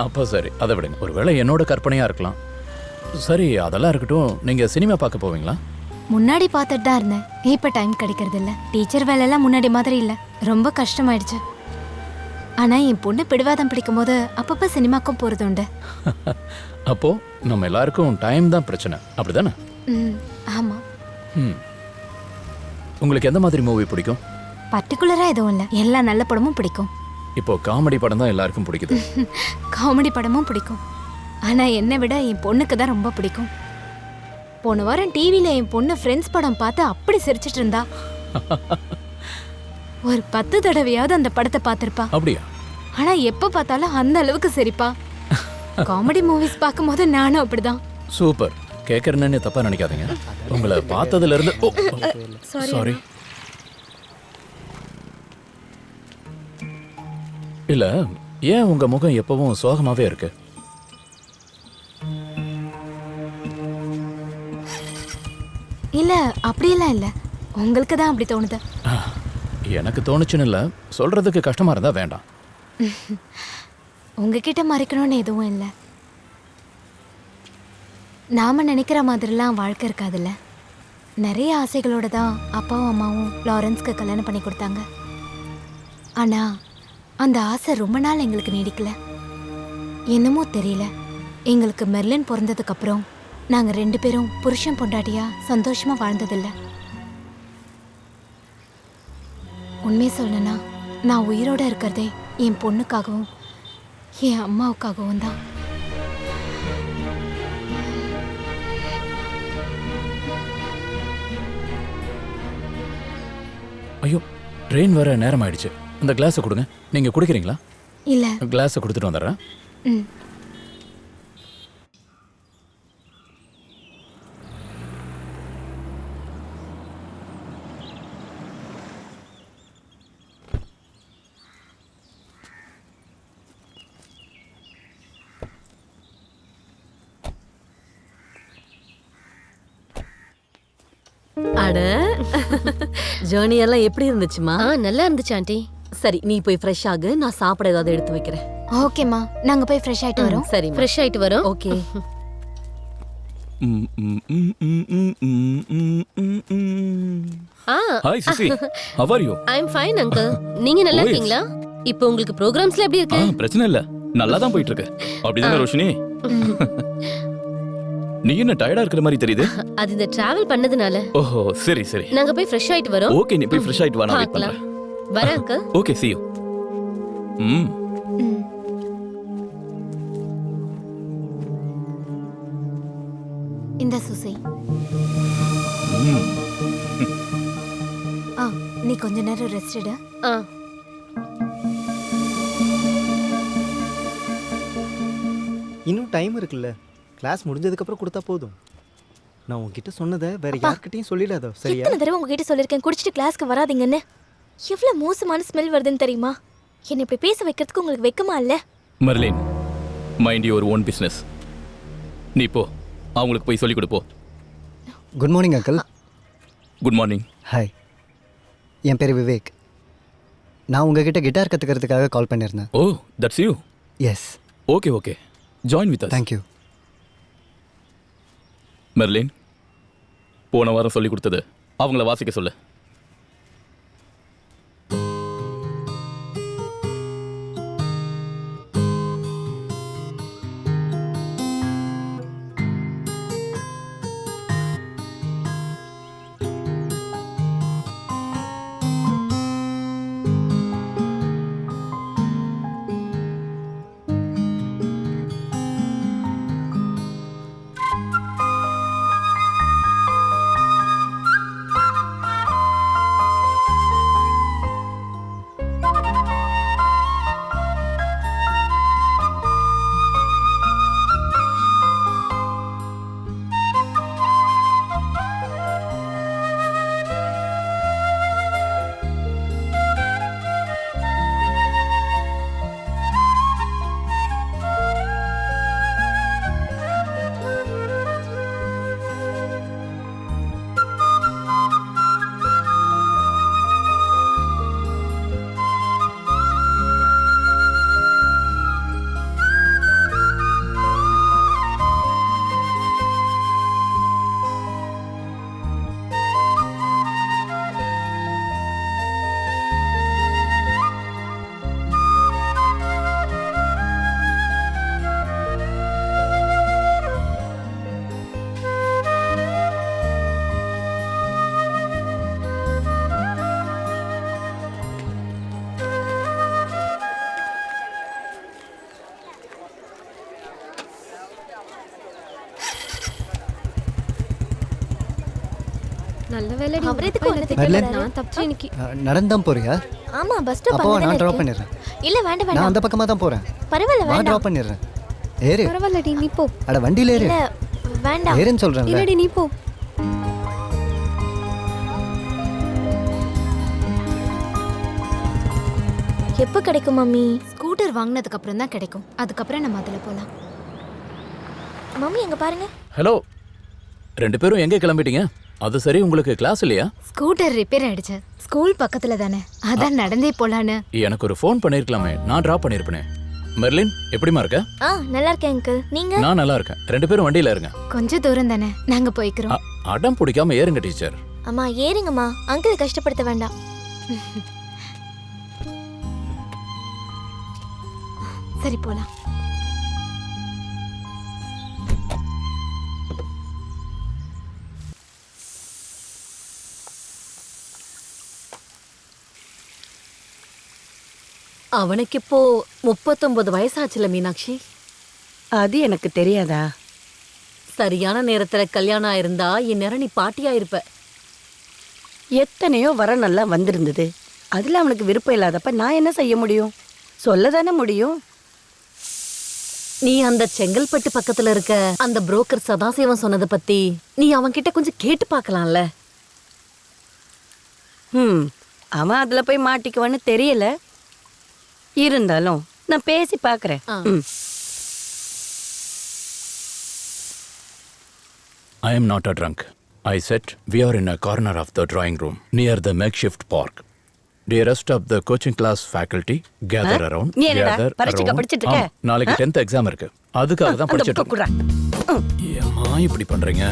அப்போ சரி, அதை விடுங்க. ஒருவேளை என்னோட கற்பனையா இருக்கலாம். சரி, அதெல்லாம் இருக்கட்டும். நீங்க சினிமா பார்க்க போவீங்களா? முன்னாடி பார்த்துட்டு தான் இருந்தேன், இப்போ டைம் கிடைக்கிறது இல்லை. டீச்சர் வேலையெல்லாம் முன்னாடி மாதிரி இல்லை, ரொம்ப கஷ்டமாயிடுச்சு. ஆனால் என் பொண்ணு பிடிவாதம் பிடிக்கும் போது அப்பப்போ சினிமாக்கும் போகிறது உண்டு. அப்போ நம்ம எல்லாருக்கும் டைம் தான் பிரச்சனை, அப்படிதானே? ஆமாம். உங்களுக்கு எந்த மாதிரி மூவி பிடிக்கும்? பர்டிகுலராக எதுவும் இல்லை, எல்லா நல்ல படமும் பிடிக்கும். இப்போ காமெடி படம் தான் எல்லாருக்கும் பிடிக்குது. காமெடி படமும் பிடிக்கும், ஆனால் என்னை விட என் பொண்ணுக்கு தான் ரொம்ப பிடிக்கும். போன வாரம் டிவியில் என் பொண்ணு ஃப்ரெண்ட்ஸ் படம் பார்த்து அப்படி சிரிச்சிட்டு இருந்தா. ஒரு 10 தடவையாவது அந்த படத்தை பார்த்துருப்பா. அப்படியா? ஆனால் எப்போ பார்த்தாலும் அந்த அளவுக்கு சிரிப்பா. காமெடி மூவிஸ் பார்க்கும்போது நானும் அப்படிதான். சூப்பர். கேட்கறேன்னு தப்பா நினைக்காதீங்க. உங்களை பார்த்ததுல இருந்து சாரி. இல்ல, ஏன் உங்க முகம் எப்பவும் சோகமாவே இருக்கு? இல்ல, அப்படியெல்லாம் இல்ல, உங்களுக்கு தான் அப்படி தோணுது. எனக்கு தோணுச்சுன்னு இல்ல, சொல்றதுக்கு கஷ்டமா இருந்தா வேண்டாம். உங்ககிட்ட மறைக்கணும்னு எதுவும் இல்லை. நாம நினைக்கிற மாதிரிலாம் வாழ்க்கை இருக்காதுல்ல. நிறைய ஆசைகளோட தான் அப்பாவும் அம்மாவும் லாரன்ஸ்க்கு கல்யாணம் பண்ணி கொடுத்தாங்க. ஆனா அந்த ஆசை ரொம்ப நாள் எங்களுக்கு நீடிக்கல. என்னமோ தெரியல, எங்களுக்கு மெர்லின் பிறந்ததுக்கு அப்புறம் நாங்க 2 பேரும் புருஷன் பொண்டாட்டியா சந்தோஷமா வாழ்ந்ததில்ல. உண்மையை சொல்லணும்னா நான் உயிரோட இருக்கிறதே என் பொண்ணுக்காகவும் என் அம்மாவுக்காகவும் தான். ஐயோ, ட்ரெயின் வர நேரம் ஆயிடுச்சு. அந்த கிளாஸை கொடுங்க. நீங்க குடிக்கிறீங்களா? இல்ல. கிளாஸை கொடுத்துட்டு வந்துடுறேன். அட, ஜர்னி எல்லாம் எப்படி இருந்துச்சுமா? நல்லா இருந்துச்சு ஆண்டி. சரி, நீ போய் ஃப்ரெஷ் ஆகு, நான் சாப்பிட ஏதாவது எடுத்து வைக்கிறேன். ஓகேம்மா, நாங்க போய் ஃப்ரெஷ் ஆயிட்டு வரோம். சரி, ஃப்ரெஷ் ஆயிட்டு வரோம். ஓகே. ஹாய் சிசி, how are you? I am fine uncle. நீங்க நல்லா Oh, yes. இருக்கீங்களா? இப்போ உங்களுக்கு ப்ரோகிராம்ஸ்ல எப்படி இருக்கு? பிரச்சனை இல்ல, நல்லா தான் போயிட்டு இருக்கு. அப்படிதானே ரோஷினி? நீ என்ன டயர்டா இருக்கிற மாதிரி தெரியுது. அது இந்த டிராவல் பண்ணதுனால. ஓஹோ சரி சரி. நாங்க போய் ஃப்ரெஷ் ஆயிட்டு வரோம். ஓகே நீ போய் ஃப்ரெஷ் ஆயிட்டு வா, நான் வெயிட் பண்றேன். வரேன் அங்கிள். Okay see you. இந்த சுசி. நீ கொஞ்ச நேரம் ரெஸ்ட் எடு. இன்னும் டைம் இருக்குல்ல, கிளாஸ் முடிஞ்சதுக்கப்புறம் கொடுத்தா போதும். நான் உன்கிட்ட சொன்னதை வேற யார்கிட்டயும் சொல்லிடாதோ, சரியா? எத்தனை தடவை உங்ககிட்ட சொல்லிருக்கேன் குடிச்சிட்டு கிளாஸ்க்கு வராதீங்கன்னு. எவ்வளவு மோசமான ஸ்மெல் வருதுன்னு தெரியுமா? என்ன இப்படி பேச வைக்கிறதுக்கு உங்களுக்கு வெக்கமா இல்ல? Marlin, mind your own business. நீ போ, அவங்களுக்கு போய் சொல்லி கொடுப்போ. Good morning uncle. Good morning. Hi, என் பேர் விவேக். நான் உங்ககிட்ட கிட்டார் கற்றுக்கிறதுக்காக கால் பண்ணியிருந்தேன். Oh that's you. Yes. Okay okay, join with us. Thank you. Merlin, போன வாரம் சொல்லி கொடுத்தது அவங்கள வாசிக்க சொல்லு. நல்ல வேலை அவரே இதுக்கு ஒண்ணு திட்டல. நான் தப்பிச்சு இன்னைக்கு. நடந்தான் போறியா? ஆமா பஸ் ஸ்டாப் அப்போ பக்கத்துல நான் இருக்கு. ட்ராப் பண்ணிடுறேன். இல்ல வேண்டாம் நான் வேண்டாம். அந்த பக்கமா தான் போறேன். பரவாயில்ல நான் வேண்டாம். ட்ராப் பண்ணிடுறேன். ஏறு. பரவாயில்லடி நீ போ. அட வண்டியில ஏறு. இல்ல வேண்டாம். ஏறுன்னு சொல்றேன்ல. இல்லடி நீ போ. எப்ப கிடைக்கும் மம்மி? ஸ்கூட்டர் வாங்குனதுக்கு அப்புறம் தான் கிடைக்கும். அதுக்கப்புறம் நம்ம அதுல போலாம். மம்மி எங்க பாருங்க. ஹலோ, ரெண்டு பேரும் எங்கே கிளம்பிட்டீங்க? அது சரி, உங்களுக்கு கிளாஸ் இல்லையா? ஸ்கூட்டர் ரிப்பேர் ஆயிடுச்சு. ஸ்கூல் பக்கத்துல தானே, அதான் நடந்தே போலான்னு. எனக்கு ஒரு ஃபோன் பண்ணிருக்கலாமே, நான் டிராப் பண்ணிருப்பேனே. மெர்லின், எப்படிமா இருக்க? நல்லா இருக்கேன் அங்கிள். நீங்க? நான் நல்லா இருக்கேன். ரெண்டு பேரும் வண்டியில இருங்க. கொஞ்சம் தூரம் தானே, நாங்க போய்க்கிறோம். அடம் பிடிக்காம ஏறுங்க டீச்சர். அம்மா ஏறுங்கம்மா, அங்கிள் கஷ்டப்படுத்த வேண்டாம். சரி போலாம். அவனுக்கு இப்போ 39 வயசாச்சுல மீனாட்சி. அது எனக்கு தெரியாதா? சரியான நேரத்துல கல்யாணம் ஆயிருந்தா இந்நேரம் நீ பாட்டியா இருப்ப. எத்தனையோ வரனெல்லாம் வந்திருந்தது. அதுல அவனுக்கு விருப்பம் இல்லாதப்ப நான் என்ன செய்ய முடியும்? சொல்லதானே முடியும். நீ அந்த செங்கல்பட்டு பக்கத்துல இருக்க அந்த புரோக்கர் சதாசிவம் சொன்னதை பத்தி நீ அவன்கிட்ட கொஞ்சம் கேட்டு பார்க்கலாம்ல. அவன் அதுல போய் மாட்டிக்குவான்னு தெரியல. இருந்தாலும் நான் பேசி பார்க்கறேன். I am not a drunk. I said we are in a corner of the drawing room near the makeshift park. The rest of the coaching class faculty gather around. நீ என்னடா பரீட்சைக்கு படிச்சிட்டு இருக்க? நாளைக்கு 10th எக்ஸாம் இருக்கு. அதுக்காக தான் படிச்சிட்டு இருக்கேன். ஏம்மா இப்படி பண்றீங்க?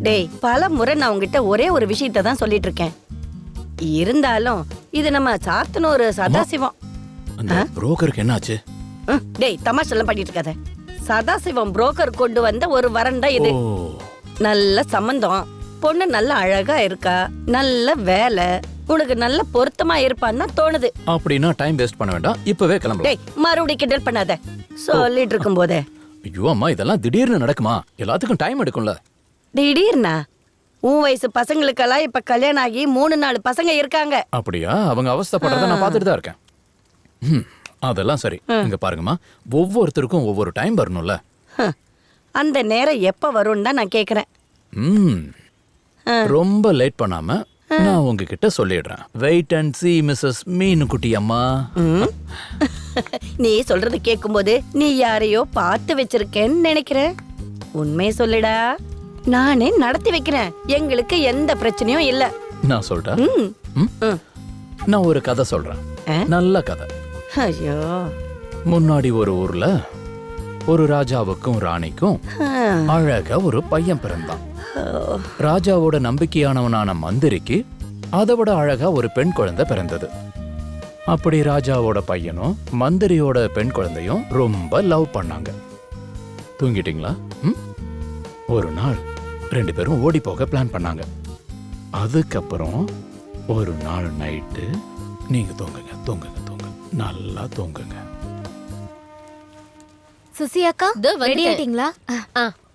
டேய், பல முறை நான் உங்ககிட்ட ஒரே ஒரு விஷயத்தை தான் சொல்லிட்டு இருக்கேன். இருந்தாலும் இது நம்ம சாத்தனூர் சதாசிவம். அந்த புரோக்கருக்கு என்னாச்சு? டேய், தமாஷெல்லாம் பண்ணிட்டு இருக்காத. சதாசிவம் புரோக்கர் கொண்டு வந்த ஒரு வரண்டா இது. நல்ல சம்பந்தம், பொண்ணு நல்ல அழகா இருக்கா, நல்ல வேலை, உனக்கு நல்ல பொருத்தமா இருப்பான்னு தோணுது. அப்படின்னா டைம் வேஸ்ட் பண்ண வேண்டாம், இப்பவே கிளம்பலாம். டேய், மறுபடியும் கிண்டல் பண்ணாத, சொல்லிட்டு இருக்கும் போதே. ஐயோ அம்மா, இதெல்லாம் திடீர்னு நடக்குமா? எல்லாத்துக்கும் டைம் எடுக்கும்ல. திடீர்னா? உன் வயசு பசங்களுக்கெல்லாம் இப்ப கல்யாணம் ஆகி 3-4 பசங்க இருக்காங்க. அப்படியா? அவங்க அவஸ்தைப்படுறத நான் பார்த்துட்டு தான் இருக்கேன். அதெல்லாம் சரி. இங்க பாருங்கம்மா, ஒவ்வொருத்தருக்கும் ஒவ்வொரு டைம் வரணும்ல. அந்த நேரம் எப்ப வரும்னு தான் நான் கேக்குறேன். ரொம்ப லேட் பண்ணாம நான் உங்ககிட்ட சொல்லிடுறேன். வெயிட் அண்ட் see மிஸ்ஸஸ் மீனுக்குட்டி அம்மா. நீ சொல்றது கேட்கும்போது நீ யாரையோ பார்த்து வச்சிருக்கேன்னு நினைக்கிறேன். உண்மையை சொல்லுடா, நானே நடத்தி வைக்கிறேன். எங்களுக்கு எந்த பிரச்சனையும் இல்ல. நான் சொல்றேன். நான் ஒரு கதை சொல்றேன், நல்ல கதை. ஐயோ. முன்னாடி ஒரு ஊர்ல ஒரு ராஜாவுக்கும் ராணிக்கும் அழகா ஒரு பையன் பிறந்தான். ராஜாவோட நம்பிக்கையானவனான மந்திரிக்கு அதை விட அழகா ஒரு பெண் குழந்தை பிறந்தது. அப்படி ராஜாவோட பையனும் மந்திரியோட பெண் குழந்தையும் ரொம்ப லவ் பண்ணாங்க. தூங்கிட்டீங்களா? ஒரு நாள் 2 பேரும் ஓடி போக பிளான் பண்ணாங்க. அதுக்கப்புறம் ஒரு நாள் நைட்டு, நீங்க தூங்குங்க தூங்குங்க தூங்குங்க, நல்லா தூங்குங்க. சுசி அக்கா, ரெடி ஆயிட்டீங்களா?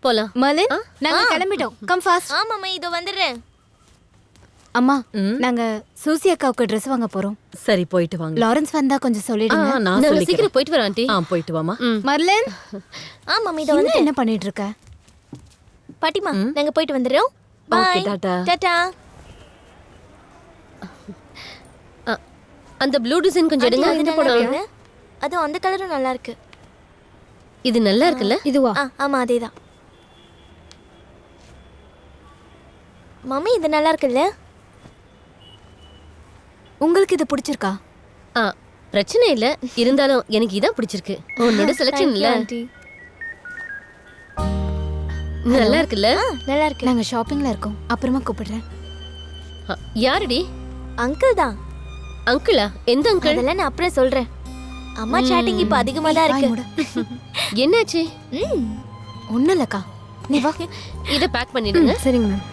போலாம். மலின், நாங்க கிளம்பிட்டோம். Come fast. ஆமாம்மா, இதோ வந்துடுறேன். அம்மா, நாங்க சூசி அக்காவுக்கு Dress வாங்க போறோம். சரி, போயிட்டு வாங்க. லாரன்ஸ் வந்தா கொஞ்சம் சொல்லிடுங்க. நான் சீக்கிரம் போயிட்டு வரேன் ஆண்டி. போயிட்டு வாமா. மர்லின். ஆமாம்மா, இதோ வந்து என்ன பண்ணிட்டு இருக்க? பாட்டிமா, நாங்க போயிட்டு வந்துடுறோம். Okay, bye. டாடா. டாடா. அந்த ப்ளூ டிசைன் கொஞ்சம் எடுங்க. அது இந்த நல்லா படம். இருக்கு. அது அந்த கலரும் நல்லா இருக்கு. இது நல்லா இருக்குல்ல? இதுவா? ஆமா, அதேதான். மம்மி, இது நல்லா இருக்குல்ல? உங்களுக்கு இது பிடிச்சிருக்கா? பிரச்சனை இல்ல, இருந்தாலும் எனக்கு இதான் பிடிச்சிருக்கு. உன்னோட செலக்ஷன் இல்ல. நல்லா இருக்குல்ல? நல்லா இருக்கு. நாங்க ஷாப்பிங்ல இருக்கோம், அப்புறமா கூப்பிடுறேன். யாருடி? அங்கிள் தான். அங்கிளா? எந்த அங்கிள்? அதெல்லாம் நான் அப்புறம் சொல்றேன். அம்மா சாட்டிங் இப்ப அதிகமா தான் இருக்கு. என்னாச்சு? ஒண்ணும் இல்லக்கா, நீ வா. இத பேக் பண்ணிடுங்க. சரிங்க மேம்.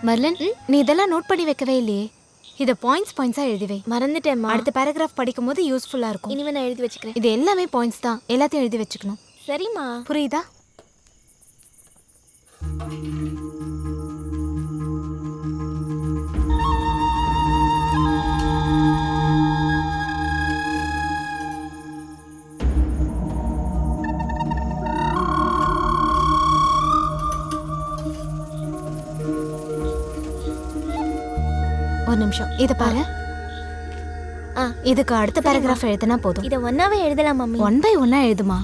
மர்லின், நீ இதெல்லாம் நோட் பண்ணி வைக்கவே இல்லையே. இத பாயிண்ட்ஸா எழுதி வை. மறந்துட்டேன். அடுத்த பேராகிராஃப் படிக்கும்போது யூஸ்ஃபுல்லா இருக்கும். இனிமே நான் எழுதி வச்சுக்கிறேன். இது எல்லாமே பாயிண்ட்ஸ் தான், எல்லாத்தையும் எழுதி வச்சுக்கணும். சரிம்மா. புரியுதா? ஒரு நிமிஷம், இத பாரு. இதுக்கு அடுத்த பேராகிராஃப் எழுதினா போதும். இத ஒன்னாவே எழுதலாம் மம்மி. 1 by 1 எழுதுமா?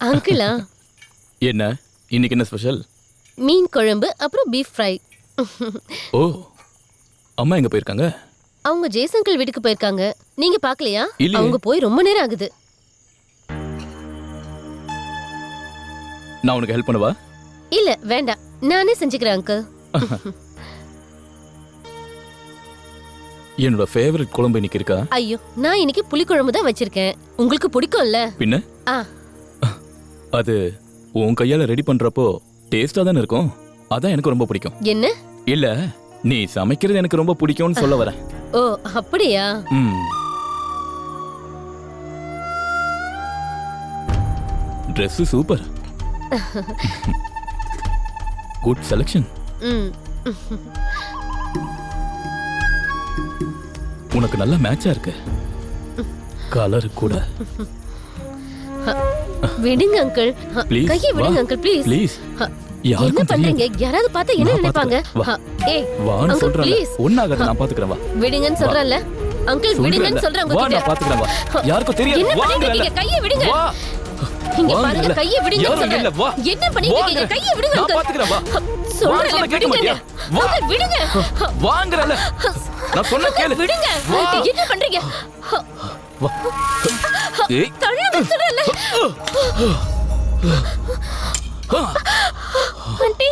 அங்கிளா? என்ன இன்னைக்கு என்ன ஸ்பெஷல்? மீன் குழம்பு அப்புறம் பீஃப் ஃப்ரை. ஓ, அம்மா எங்க போயிருக்காங்க? அவங்க ஜெய்சங்கல் வீட்டுக்கு போயிருக்காங்க. நீங்க பார்க்கலையா? இல்லையே. அவங்க போய் ரொம்ப நேரம் ஆகுது. நான் உனக்கு ஹெல்ப் பண்ணவா? இல்ல வேண்டாம், நானே செஞ்சுக்கிறேன் அங்கிள். என்னோட ஃபேவரட் குழம்பு இன்னைக்கு இருக்கா? ஐயோ, நான் இன்னைக்கு புளிக்குழம்பு தான் வச்சிருக்கேன். உங்களுக்கு பிடிக்கும்ல? பின்ன ஆ, அது உன் கையால ரெடி பண்றப்போ டேஸ்டா தானே இருக்கும். அதான் எனக்கு ரொம்ப பிடிக்கும். என்ன? இல்ல, நீ சமைக்கிறது எனக்கு ரொம்ப பிடிக்கும்னு சொல்ல வரேன். ஓ அப்படியா? Dress super. Good selection. உனக்கு நல்ல மேட்சா இருக்கு. கலர் கூட. விடுங்க அங்கிள். Please, கையை விடுங்க வா. Uncle please. Please. என்ன யாருக்கும் பண்றீங்க? தெரியாது. யாராவது பார்த்தா என்ன நான் நினைப்பாங்க? பாத்துக்கிறேன். வா. ஏய் வான்னு அங்கிள் சொல்றேன்ல. ப்ளீஸ். ஒண்ணாகாத, நான் பாத்துக்கிறேன். வா. விடுங்கன்னு வா. சொல்றேன்ல. அங்கிள் விடுங்கன்னு சொல்றேன் வா, உங்ககிட்ட. நான் பாத்துக்கிறேன். வா. யாருக்கும் தெரியாது. என்ன பண்ணிட்டு வாங்கல. இருக்கீங்க? கையை விடுங்க. வா. இங்க வாங்கல. பாருங்க, கையை விடுங்கன்னு யாரும் சொல்றேன். இல்ல, வா. என்ன பண்ணிட்டு இருக்கீங்க? வாங்கல. கையை விடுங்க நான் அங்கிள். பாத்துக்கிறேன். வா. சொல்றேன்ல, சொன்னா கேட்க விடுங்க. மாட்டியா? வா. அங்கிள் விடுங்க. வாங்கறல. நான் சொன்ன கேளு. விடுங்க. வா. என்ன பண்றீங்க? வா. ஏய். தள்ளுங்க சொல்றேன்ல. ஆண்டி.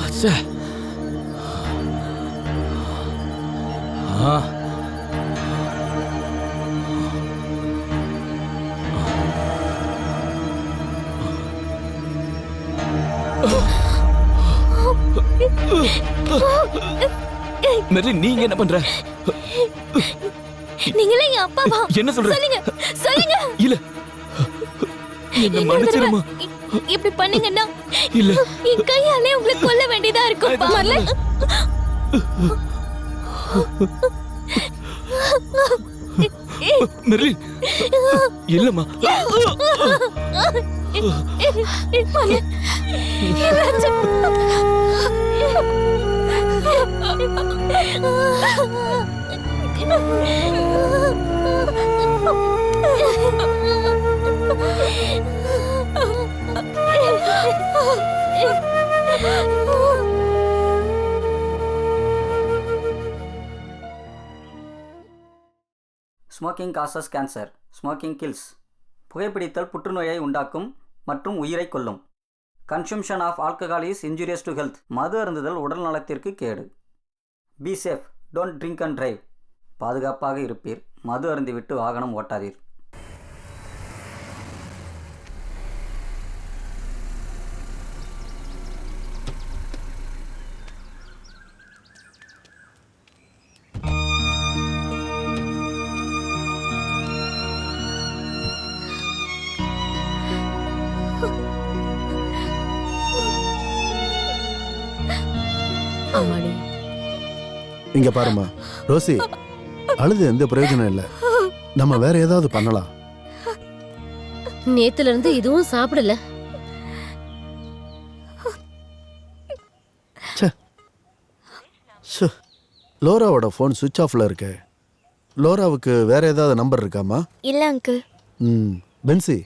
அச்சே. மெர்லின், நீங்க என்ன பண்ற? நீங்களே என் அப்பாவா? என்ன சொல்ற? சொல்லுங்க சொல்லுங்க. இல்ல, என்ன மன்னிச்சிருமா. இப்படி பண்ணீங்கன்னா இல்ல, என் கையாலே உங்களை கொல்ல வேண்டியதா இருக்கும். மர்லன், மெர்லின், இல்லம்மா. Smoking causes cancer. Smoking kills. புகைப்பிடித்தல் புற்றுநோயை உண்டாக்கும் மற்றும் உயிரை கொல்லும். Consumption of alcohol is injurious to health. மது அருந்துதல் உடல் நலத்திற்கு கேடு. Be safe, don't drink and drive. பாதுகாப்பாக இருப்பீர். மது அருந்திவிட்டு வாகனம் ஓட்டாதீர். ஆமாடி. இங்க பாருமா ரோசி, அழுது எந்த பிரயோஜனம் இல்லை. நம்ம வேற ஏதாவது பண்ணலாம். நேத்துல இருந்து இதுவும் சாப்பிடல. லோராவோட ஃபோன் சுவிட்ச் ஆஃப்ல இருக்கு. லோராவுக்கு வேற ஏதாவது நம்பர் இருக்காமா? இல்ல அங்கிள். பென்சி,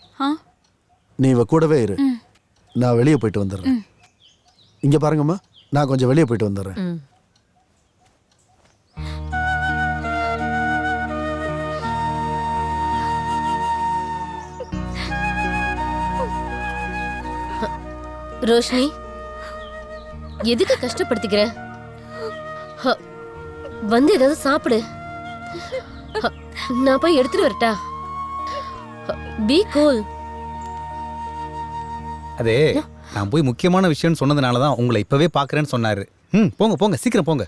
நீ இவ கூடவே இரு. நான் வெளியே போயிட்டு வந்துடுறேன். இங்க பாருங்கம்மா, நான் கொஞ்சம் வெளியே போயிட்டு வந்துடுறேன். ரோஷினி, எதுக்கு கஷ்டப்படுத்திக்கிற? வந்து ஏதாவது சாப்பிடு. நான் போய் எடுத்துட்டு வரட்டா? Be cool. அதே நான் போய் முக்கியமான விஷயம்னு சொன்னதுனால தான் உங்களை இப்பவே பார்க்கறேன்னு சொன்னாரு. போங்க போங்க, சீக்கிரம் போங்க.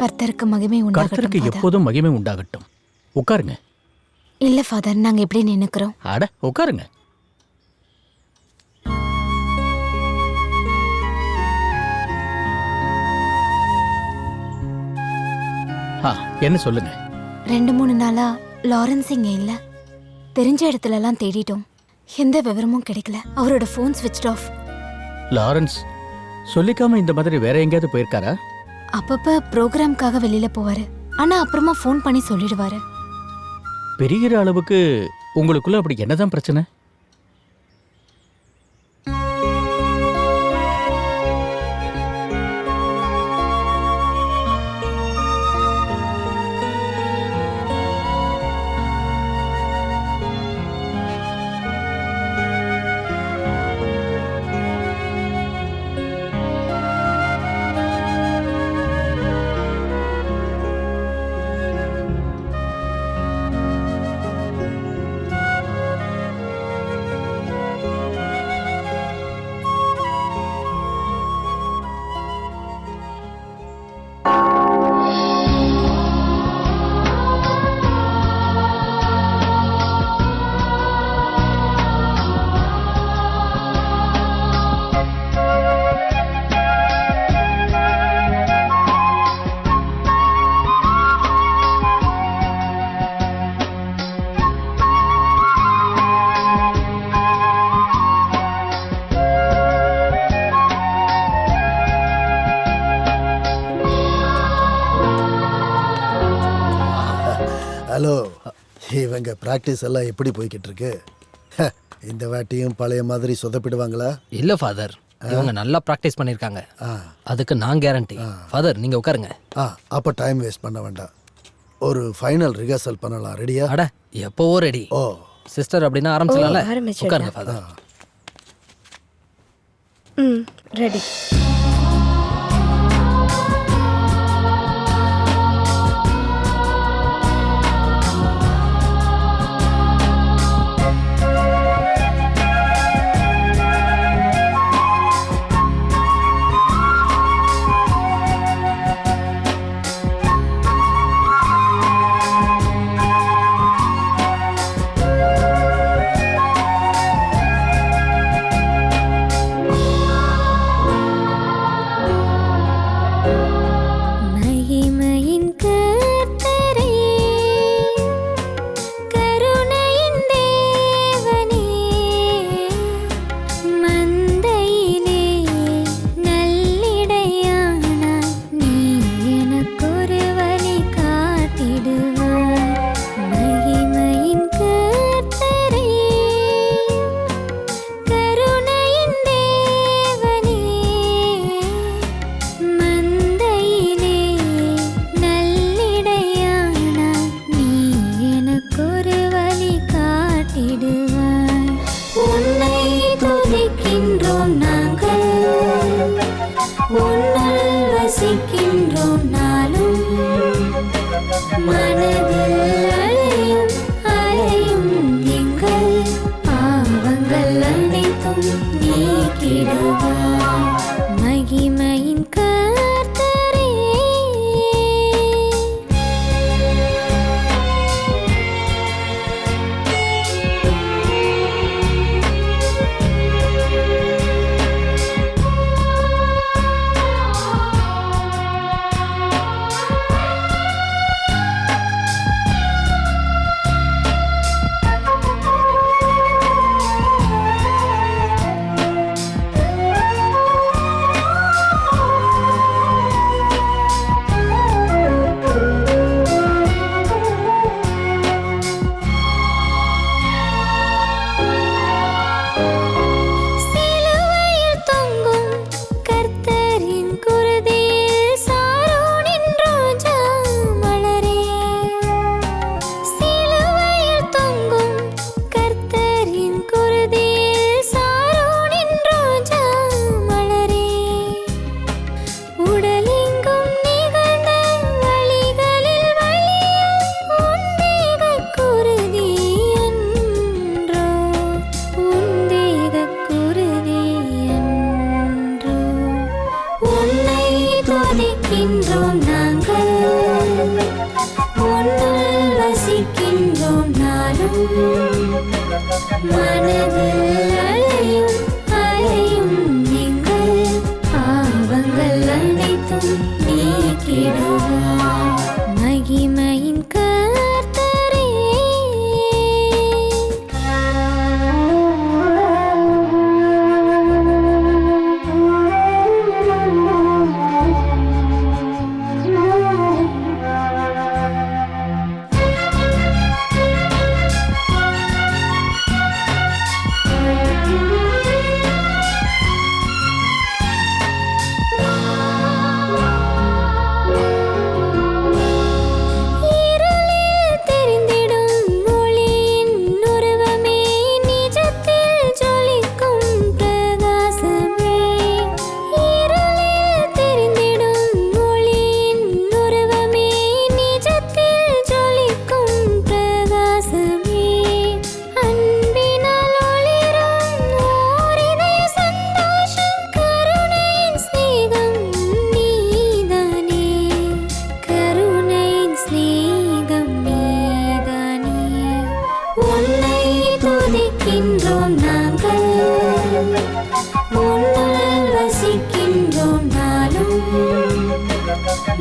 கர்த்தருக்கு மகிமை உண்டாகட்டும். கர்த்தருக்கு எப்போதும் மகிமை உண்டாகட்டும். உட்காருங்க. இல்ல ஃபாதர், நாங்க எப்படி நினைக்கிறோம்? அட உட்காருங்க. என்ன சொல்லுங்க. 2-3 நாளா லாரன்ஸ் இங்க இல்ல. தெரிஞ்ச இடத்துல எல்லாம் தேடிட்டோம். எந்த விவரமும் கிடைக்கல. அவரோட ஃபோன் ஸ்விட்ச் ஆஃப். லாரன்ஸ் சொல்லிக்காம இந்த மாதிரி வேற எங்கேயாவது போயிருக்காரா? அப்பப்ப ப்ரோக்ராம்காக வெளியில போவாரு. ஆனா அப்புறமா ஃபோன் பண்ணி சொல்லிடுவாரு. பெரிய அளவுக்கு உங்களுக்குள்ள அப்படி என்னதான் பிரச்சனை? ஹலோ, இவங்க ப்ராக்டிஸ் எல்லாம் எப்படி போய்கிட்டு இருக்கு? இந்த வாட்டியும் பழைய மாதிரி சொதப்பிடுவாங்களா? இல்ல ஃபாதர், இவங்க நல்லா ப்ராக்டிஸ் பண்ணிருக்காங்க. அதுக்கு நான் கேரண்டி. ஃபாதர் நீங்க உட்காருங்க. அப்போ டைம் வேஸ்ட் பண்ண வேண்டாம். ஒரு ஃபைனல் ரிஹர்சல் பண்ணலாம். ரெடியா? அட எப்போவோ ரெடி. ஓ சிஸ்டர் அப்படின்னா ஆரம்பிச்சலாம்ல? உட்காருங்க ஃபாதர். ரெடி.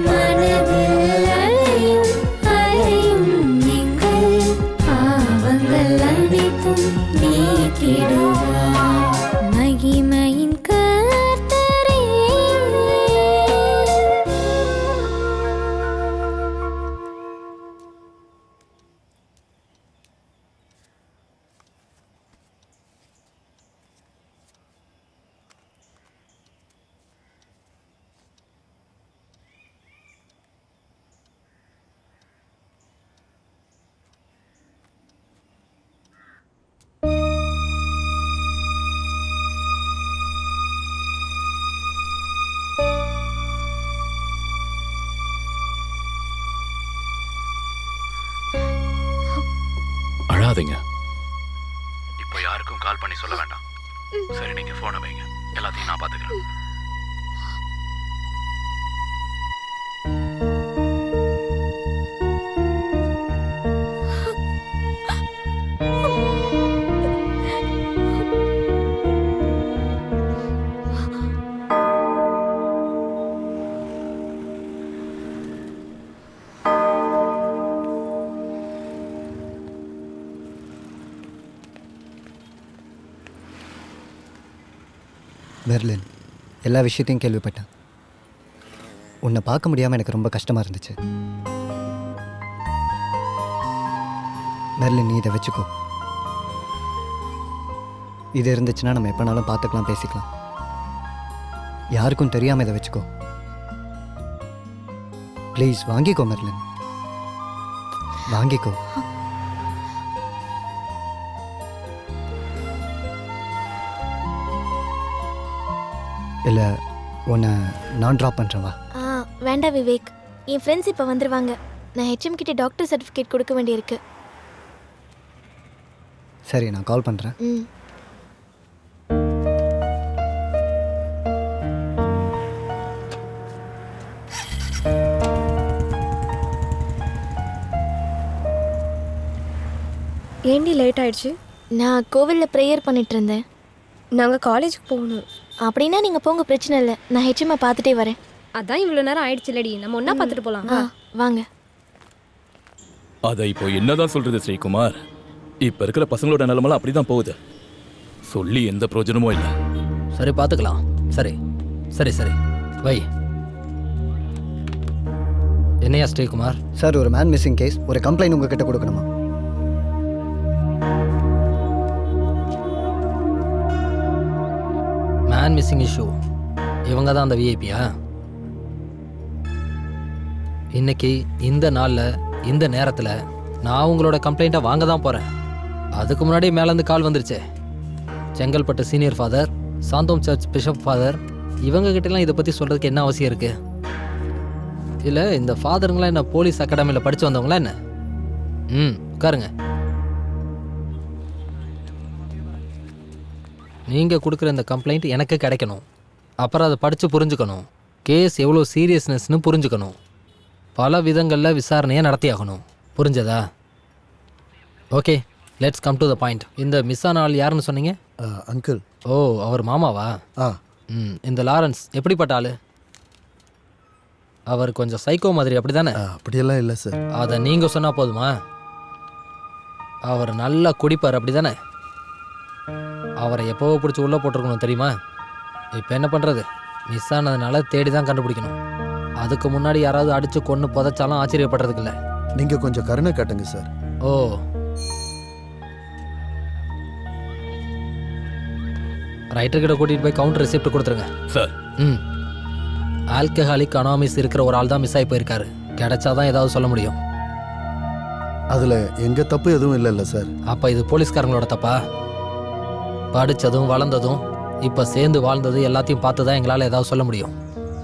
மனதில் அலையும் அலையும் எங்கள் பாவங்கள் அனைத்தும் நீக்கிடுவார். மகிமையின் கர்த்தரே. அழாதீங்க. இப்போ யாருக்கும் கால் பண்ணி சொல்ல வேண்டாம். சரி, நீங்க போனை வைங்க. எல்லாத்தையும் நான் பாத்துக்கிறேன். மெர்லின், எல்லா விஷயத்தையும் கேள்விப்பட்டேன். உன்னை பார்க்க முடியாமல் எனக்கு ரொம்ப கஷ்டமாக இருந்துச்சு. மெர்லின், நீ இதை வச்சுக்கோ. இது இருந்துச்சுன்னா நம்ம எப்போனாலும் பார்த்துக்கலாம், பேசிக்கலாம். யாருக்கும் தெரியாமல் இதை வச்சுக்கோ. ப்ளீஸ் வாங்கிக்கோ மெர்லின், வாங்கிக்கோ. இல்லை, உன்னை நான் ட்ராப் பண்ணுறேன், வா. வேண்டாம் விவேக், என் ஃப்ரெண்ட்ஸ் இப்போ வந்துடுவாங்க. நான் ஹெச்எம் கிட்ட டாக்டர் சர்டிஃபிகேட் கொடுக்க வேண்டியிருக்கு. சரி, நான் கால் பண்ணுறேன். ம். ஏண்டி லேட் ஆயிடுச்சு? நான் கோவிலில் ப்ரேயர் பண்ணிட்டு இருந்தேன். நாங்கள் காலேஜுக்கு போகணும். அப்படின்னா நீங்கள் போங்க, பிரச்சனை இல்லை. நான் ஹெச்எம்மை பார்த்துட்டே வரேன். அதான் இவ்வளோ நேரம் ஆயிடுச்சு இல்லடி, நம்ம ஒன்றா பார்த்துட்டு போகலாம். வாங்க. அதை இப்போ என்னதான் சொல்றது ஸ்ரீகுமார்? இப்ப இருக்கிற பசங்களோட நிலைமெல்லாம் அப்படிதான் போகுது. சொல்லி எந்த பிரயோஜனமும் இல்லை. சரி, பார்த்துக்கலாம். சரி சரி சரி வை. என்னையா ஸ்ரீகுமார்? சார், ஒரு மேன் மிஸ்ஸிங் கேஸ், ஒரு கம்ப்ளைண்ட் உங்ககிட்ட கொடுக்கணுமா? Man missing issue. இவங்க தான் அந்த விஐபியா? இன்னைக்கு இந்த நாளில் இந்த நேரத்தில் நான் உங்களோட கம்ப்ளைண்ட்டை வாங்க தான் போகிறேன். அதுக்கு முன்னாடி மேலேருந்து கால் வந்துருச்சே. Chengalpattu senior father, Santhome church bishop father, இவங்ககிட்டலாம் இதை பற்றி சொல்கிறதுக்கு என்ன அவசியம் இருக்குது? இல்லை, இந்த ஃபாதருங்களாம் என்ன போலீஸ் அகாடமியில் படித்து வந்தவங்களா என்ன? உட்காருங்க. நீங்கள் கொடுக்குற இந்த கம்ப்ளைண்ட் எனக்கு கிடைக்கணும். அப்புறம் அதை படித்து புரிஞ்சுக்கணும். கேஸ் எவ்வளோ சீரியஸ்னஸ்னு புரிஞ்சுக்கணும். பல விதங்களில் விசாரணையை நடத்தியாகணும். புரிஞ்சதா? Okay, let's come to the point. இந்த மிஸ் ஆன ஆள் யாருன்னு சொன்னீங்க? அங்கிள். ஓ, அவர் மாமாவா? இந்த லாரன்ஸ் எப்படிப்பட்ட ஆள்? அவர் கொஞ்சம் சைக்கோ மாதிரி, அப்படி தானே? அப்படியெல்லாம் இல்லை சார். அதை நீங்கள் சொன்னால் போதுமா? அவர் நல்லா குடிப்பார், அப்படி தானே? அவரை எப்போவோ பிடிச்சி உள்ளே போட்டிருக்கணும், தெரியுமா? இப்போ என்ன பண்ணுறது? மிஸ் ஆனதுனால தேடி தான் கண்டுபிடிக்கணும். அதுக்கு முன்னாடி யாராவது அடித்து கொன்று புதைச்சாலும் ஆச்சரியப்படுறதுக்கு இல்லை. நீங்கள் கொஞ்சம் கருணை காட்டுங்க சார். ஓ, ரைட்டர்கிட்ட கூட்டிகிட்டு போய் கவுண்டர் ரெசிப்ட் கொடுத்துருங்க சார். ஆல்கஹாலிக் அனாமிஸ் இருக்கிற ஒரு ஆள் தான் மிஸ் ஆகி போயிருக்காரு. கிடைச்சாதான் ஏதாவது சொல்ல முடியும். அதில் எங்கள் தப்பு எதுவும் இல்லைல்ல சார்? அப்போ இது போலீஸ்காரங்களோட தப்பா? படித்ததும் வளர்ந்ததும் இப்போ சேர்ந்து வாழ்ந்தது எல்லாத்தையும் பார்த்து தான் எங்களால் ஏதாவது சொல்ல முடியும்.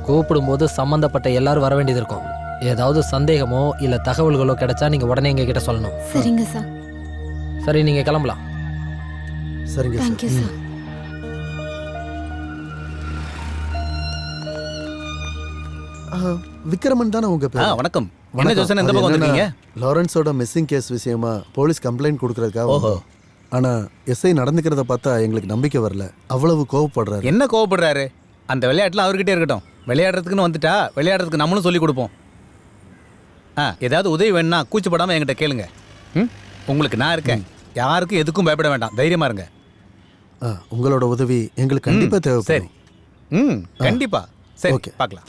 கூப்பிடும்போது சம்மந்தப்பட்ட எல்லாரும் வர வேண்டியது இருக்கும். ஏதாவது சந்தேகமோ இல்லை தகவல்களோ கிடைச்சா நீங்கள் உடனே எங்ககிட்ட சொல்லணும். சரிங்க சார். சரி, நீங்கள் கிளம்பலாம். சரிங்க சார். Thank you sir. விக்ரமன் தானே உங்க பேர்? வணக்கம். என்ன ஜோசன், எந்த பக்கம் வந்திருக்கீங்க? லாரன்ஸோட மிஸ்ஸிங் கேஸ் விஷயமா போலீஸ் கம்ப்ளைண்ட் கொடுக்கறதுக்காக. ஓஹோ. ஆனா எஸ்ஐ நடந்துக்கிறத பார்த்தா எங்களுக்கு நம்பிக்கை வரல. அவ்வளவு கோவப்படுறாரு. என்ன கோவப்படுறாரு? அந்த விளையாட்டுலாம் அவர்கிட்டே இருக்கட்டும். விளையாடுறதுக்குன்னு வந்துட்டா விளையாடுறதுக்கு நம்மளும் சொல்லி கொடுப்போம். ஏதாவது உதவி வேணும்னா கூச்சப்படாமல் என்கிட்ட கேளுங்க. உங்களுக்கு நான் இருக்கேன். யாருக்கும் எதுக்கும் பயப்பட வேண்டாம். தைரியமா இருங்க. உங்களோட உதவி எங்களுக்கு கண்டிப்பாக தேவைப்படும். சரி. கண்டிப்பா. சரி, ஓகே, பார்க்கலாம்.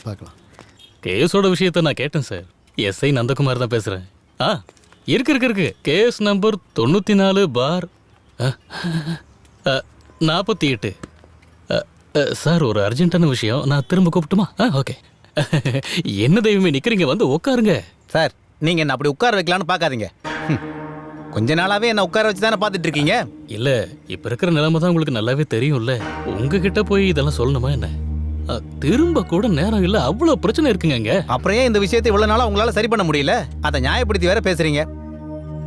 கேஸோட விஷயத்தை நான் கேட்டேன் சார். எஸ்ஐ நந்தகுமார் தான் பேசுகிறேன். இருக்கு கேஸ் நம்பர் 94/48. சார், ஒரு அர்ஜென்ட்டான விஷயம். நான் திரும்ப கூப்பிட்டுமா? ஓகே. என்ன தெய்வமே நிற்கிறீங்க, வந்து உட்காருங்க. சார், நீங்கள் என்ன அப்படி உட்கார வைக்கலான்னு பார்க்காதீங்க. கொஞ்ச நாளாவே என்ன உட்கார வச்சு தானே பார்த்துட்டு இருக்கீங்க. இல்லை, இப்போ இருக்கிற நிலைமை தான் உங்களுக்கு நல்லாவே தெரியும்ல. உங்ககிட்ட போய் இதெல்லாம் சொல்லணுமா என்ன? திரும்ப கூட நேரம் இல்லை, அவ்வளோ பிரச்சனை இருக்குங்க. அப்புறம் ஏன் இந்த விஷயத்தை இவ்வளோ நாளாக உங்களால் சரி பண்ண முடியல? அதை நியாயப்படுத்தி வேற பேசுறீங்க.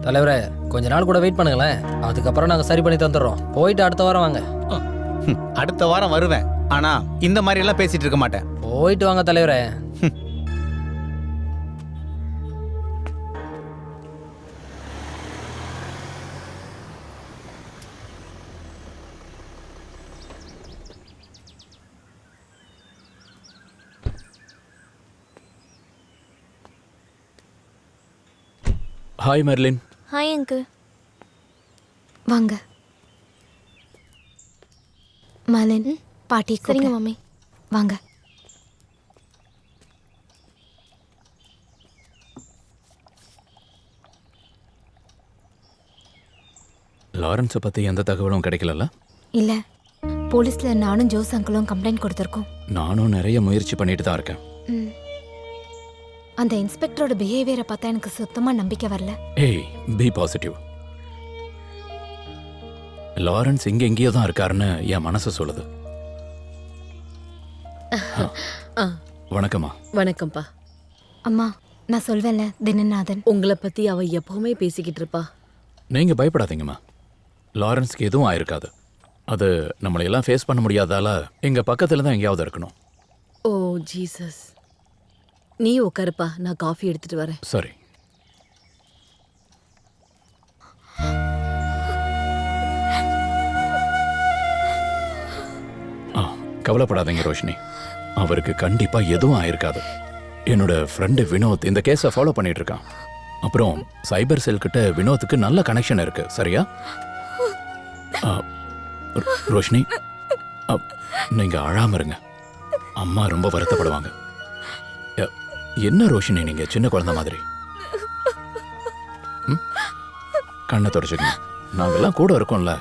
தலைவரே, கொஞ்ச நாள் கூட வெயிட் பண்ணுங்களேன். அதுக்கப்புறம் நாங்கள் சரி பண்ணி தந்துடுறோம். போயிட்டு அடுத்த வாரம் வாங்க. அடுத்த வாரம் வருவேன். ஆனா இந்த மாதிரி எல்லாம் பேசிட்டு இருக்க மாட்டேன். போயிட்டு வாங்க தலைவரே. Hi Merlin. Hi uncle. வாங்க. மலன், பாட்டி. சரிங்க மம்மி. வாங்க. லாரன்ஸை பற்றி எந்த தகவலும் கிடைக்கல? இல்லை, போலீஸில் நானும் ஜோஸ் அங்கிளும் கம்ப்ளைண்ட் கொடுத்துருக்கோம். நானும் நிறைய முயற்சி பண்ணிட்டு தான் இருக்கேன். அந்த இன்ஸ்பெக்டரோட பிஹேவியரை பார்த்தா எனக்கு சுத்தமாக நம்பிக்கை வரல. ஏய், பி பாசிட்டிவ். லாரன்ஸ் இங்கே எங்கேயோ தான் இருக்காருன்னு என் மனசு சொல்லுது. வணக்கம்மா. வணக்கம்ப்பா. அம்மா, நான் சொல்வேன்ல தினநாதன், உங்களை பற்றி அவ எப்பவுமே பேசிக்கிட்டு இருப்பா. நீங்கள் பயப்படாதீங்கம்மா. லாரன்ஸ்க்கு எதுவும் ஆயிருக்காது. அது நம்மளையெல்லாம் ஃபேஸ் பண்ண முடியாதால எங்கள் பக்கத்தில் தான் எங்கேயாவது இருக்கணும். ஓ ஜீசஸ். நீ உட்காருப்பா, நான் காஃபி எடுத்துட்டு வரேன். சரி. கவலைப்படாதீங்க ரோஷினி. அவருக்கு கண்டிப்பா எதுவும் ஆயிருக்காது. என்னோட ஃப்ரெண்டு வினோத் இந்த கேஸை ஃபாலோ பண்ணிட்டு இருக்கான். அப்புறம் சைபர் செல் கிட்ட வினோத்துக்கு நல்ல கனெக்ஷன் இருக்கு. சரியா? ரோஷினி, நீங்க அழாம இருங்க. அம்மா ரொம்ப வருத்தப்படுவாங்க. என்ன ரோஷினி, நீங்க சின்ன குழந்தை மாதிரி. கண்ணை தொடச்சுக்கணும். நாங்கெல்லாம் கூட இருக்கோம்ல.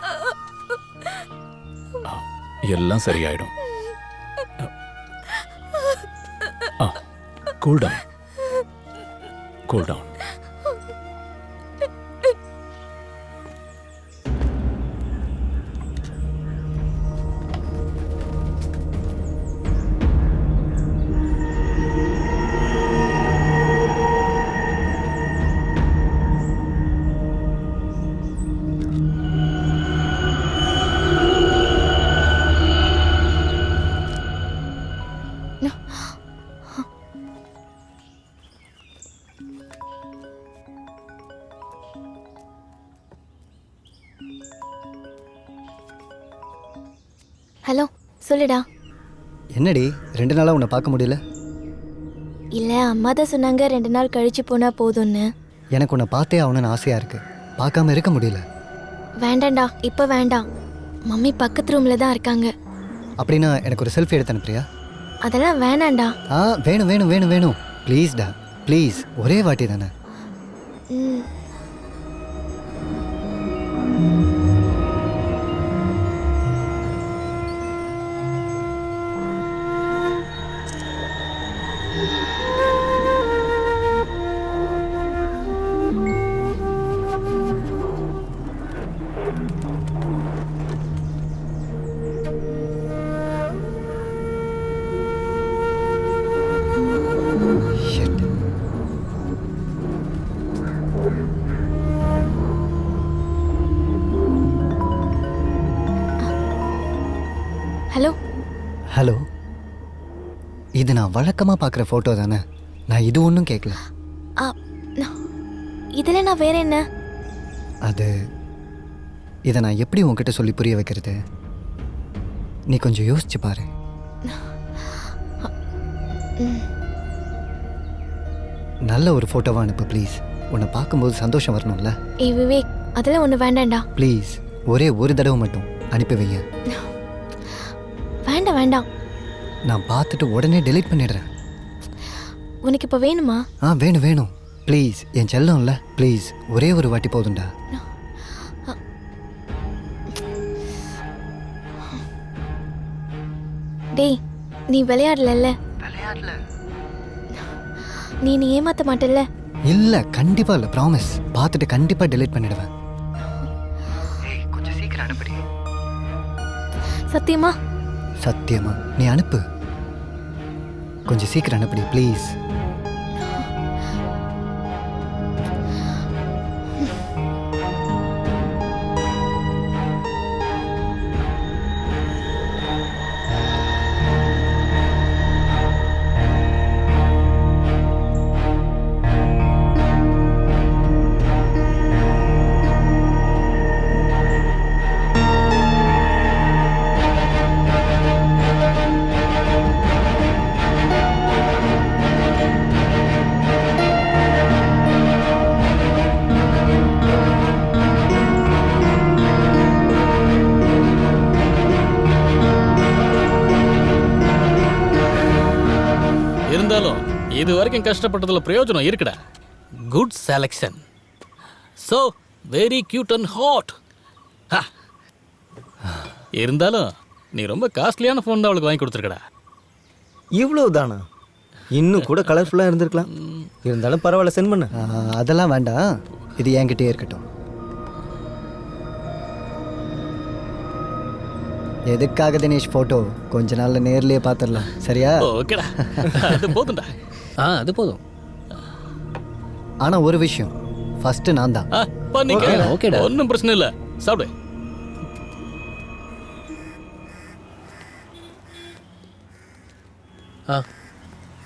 எல்லாம் சரியாயிடும். Cool down, cool down. Hello, சொல்லுடா. என்னடி 2 நாளாக உன்னை பார்க்க முடியல? இல்லை, அம்மா தான் சொன்னாங்க 2 நாள் கழிச்சு போனால் போதும்னு. எனக்கு உன்னை பார்த்தே ஆகணும்னு ஆசையாக இருக்கு. பார்க்காம இருக்க முடியல. வேண்டாம்டா, இப்போ வேண்டாம். மம்மி பக்கத்து ரூமில் தான் இருக்காங்க. அப்படின்னா எனக்கு ஒரு செல்ஃபி எடுத்து அனுப்புறியா? அதெல்லாம் வேணாண்டா. வேணும் வேணும் வேணும் வேணும். ப்ளீஸ்டா, ப்ளீஸ். ஒரே வாட்டி தானே. ஹலோ. ஹலோ. இது நான் வழக்கமாக பார்க்குற ஃபோட்டோ தானே? நான் இது ஒன்றும் கேட்கல. இதில் நான் வேற என்ன? அது இதை நான் எப்படி உன்கிட்ட சொல்லி புரிய வைக்கிறது? நீ கொஞ்சம் யோசிச்சு பாரு. நல்ல ஒரு ஃபோட்டோவா அனுப்பு ப்ளீஸ். உன்னை பார்க்கும்போது சந்தோஷம் வரணும்ல. ஏய் விவேக், அதெல்லாம் ஒன்று வேண்டாம்டா. ப்ளீஸ் ஒரே ஒரு தடவை மட்டும் அனுப்பி வைங்க. வேண்டாம் வேண்டாம், நான் பார்த்துட்டு உடனே டெலீட் பண்ணிடுறேன். உனக்கு இப்போ வேணுமா? வேணும் வேணும் ப்ளீஸ். என் செல்லம்ல ப்ளீஸ் ஒரே ஒரு வாட்டி போதும்டா. டேய், நீ விளையாடல? நீ ஏமாத்த மாட்டல்ல? இல்ல கண்டிப்பா இல்ல, ப்ராமிஸ். பார்த்துட்டு கண்டிப்பா டெலீட் பண்ணிடுவேன். கொஞ்சம் சீக்கிரம் அனுப்புடி. சத்தியமா? சத்தியமா. நீ அனுப்பு, கொஞ்சம் சீக்கிரம் அனுப்புடி ப்ளீஸ். இருந்தாலும் இது வரைக்கும் கஷ்டப்பட்டதுல பிரயோஜனம் இருக்குடா. Good selection. So very cute and hot. இருந்தாலும் நீ ரொம்ப காஸ்ட்லியான ஃபோன் தான் அவளுக்கு வாங்கி கொடுத்துருக்கடா. இவ்வளோ தானா? இன்னும் கூட கலர்ஃபுல்லாக இருந்திருக்கலாம். இருந்தாலும் பரவாயில்ல, சென்ட் பண்ண. அதெல்லாம் வேண்டாம், இது என்கிட்டயே இருக்கட்டும். எதுக்காக தினேஷ் ஃபோட்டோ? கொஞ்ச நாள்ல நேர்லயே பார்த்துடலாம், சரியா? ஓகேடா, அது போதும்டா. அது போதும். ஆனா ஒரு விஷயம், ஃபர்ஸ்ட் நான் தான். ஓகேடா, ஒன்றும் பிரச்சனை இல்லை. சாப்பிடு.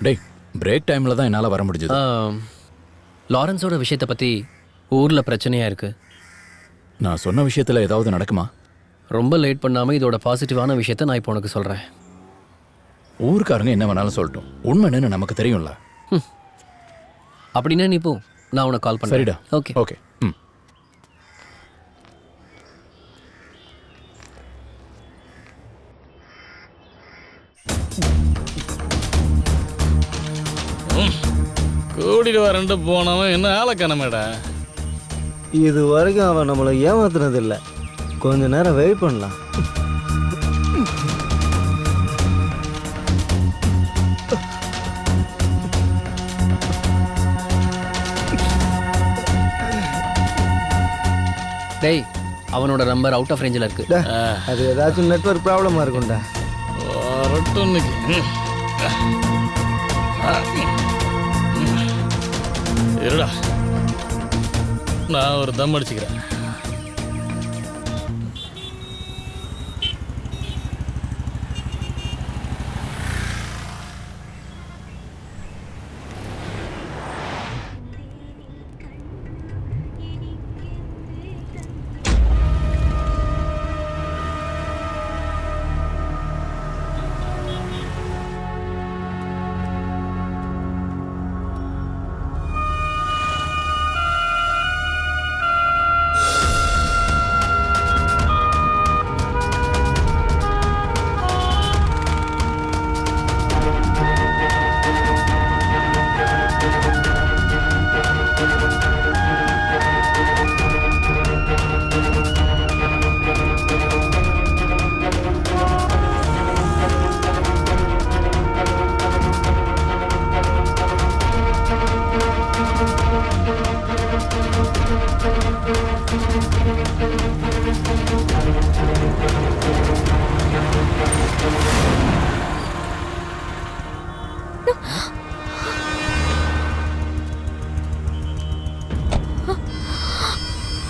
டேய், பிரேக் டைம்ல தான் என்னால் வர முடிஞ்சது. லாரன்ஸோட விஷயத்தை பற்றி ஊரில் பிரச்சனையாக இருக்கு. நான் சொன்ன விஷயத்தில் ஏதாவது நடக்குமா? ரொம்ப லேட் பண்ணாமல் இதோட பாசிட்டிவான விஷயத்த நான் இப்போ உனக்கு சொல்கிறேன். ஊருக்காரங்க என்ன வேணாலும் சொல்லட்டும், உண்மை என்னன்னு நமக்கு தெரியும்ல. அப்படின்னா நீ போ, நான் உனக்கு கால் பண்ணுறேன். சரிடா. Okay okay. கூட்டிட்டு வரண்டு போனவன் என்ன ஆளக்கானமேடா. இது வரைக்கும் அவன் நம்மளை ஏமாத்துனது இல்லை. கொஞ்ச நேரம் வெயிட் பண்ணலாம். டேய், அவனோட நம்பர் அவுட் ஆஃப் ரேஞ்சில் இருக்கு. அது ஏதாச்சும் நெட்வொர்க் ப்ராப்ளமாக இருக்கும்டா. இருடா, நான் ஒரு தம் அடிச்சுக்கிறேன்.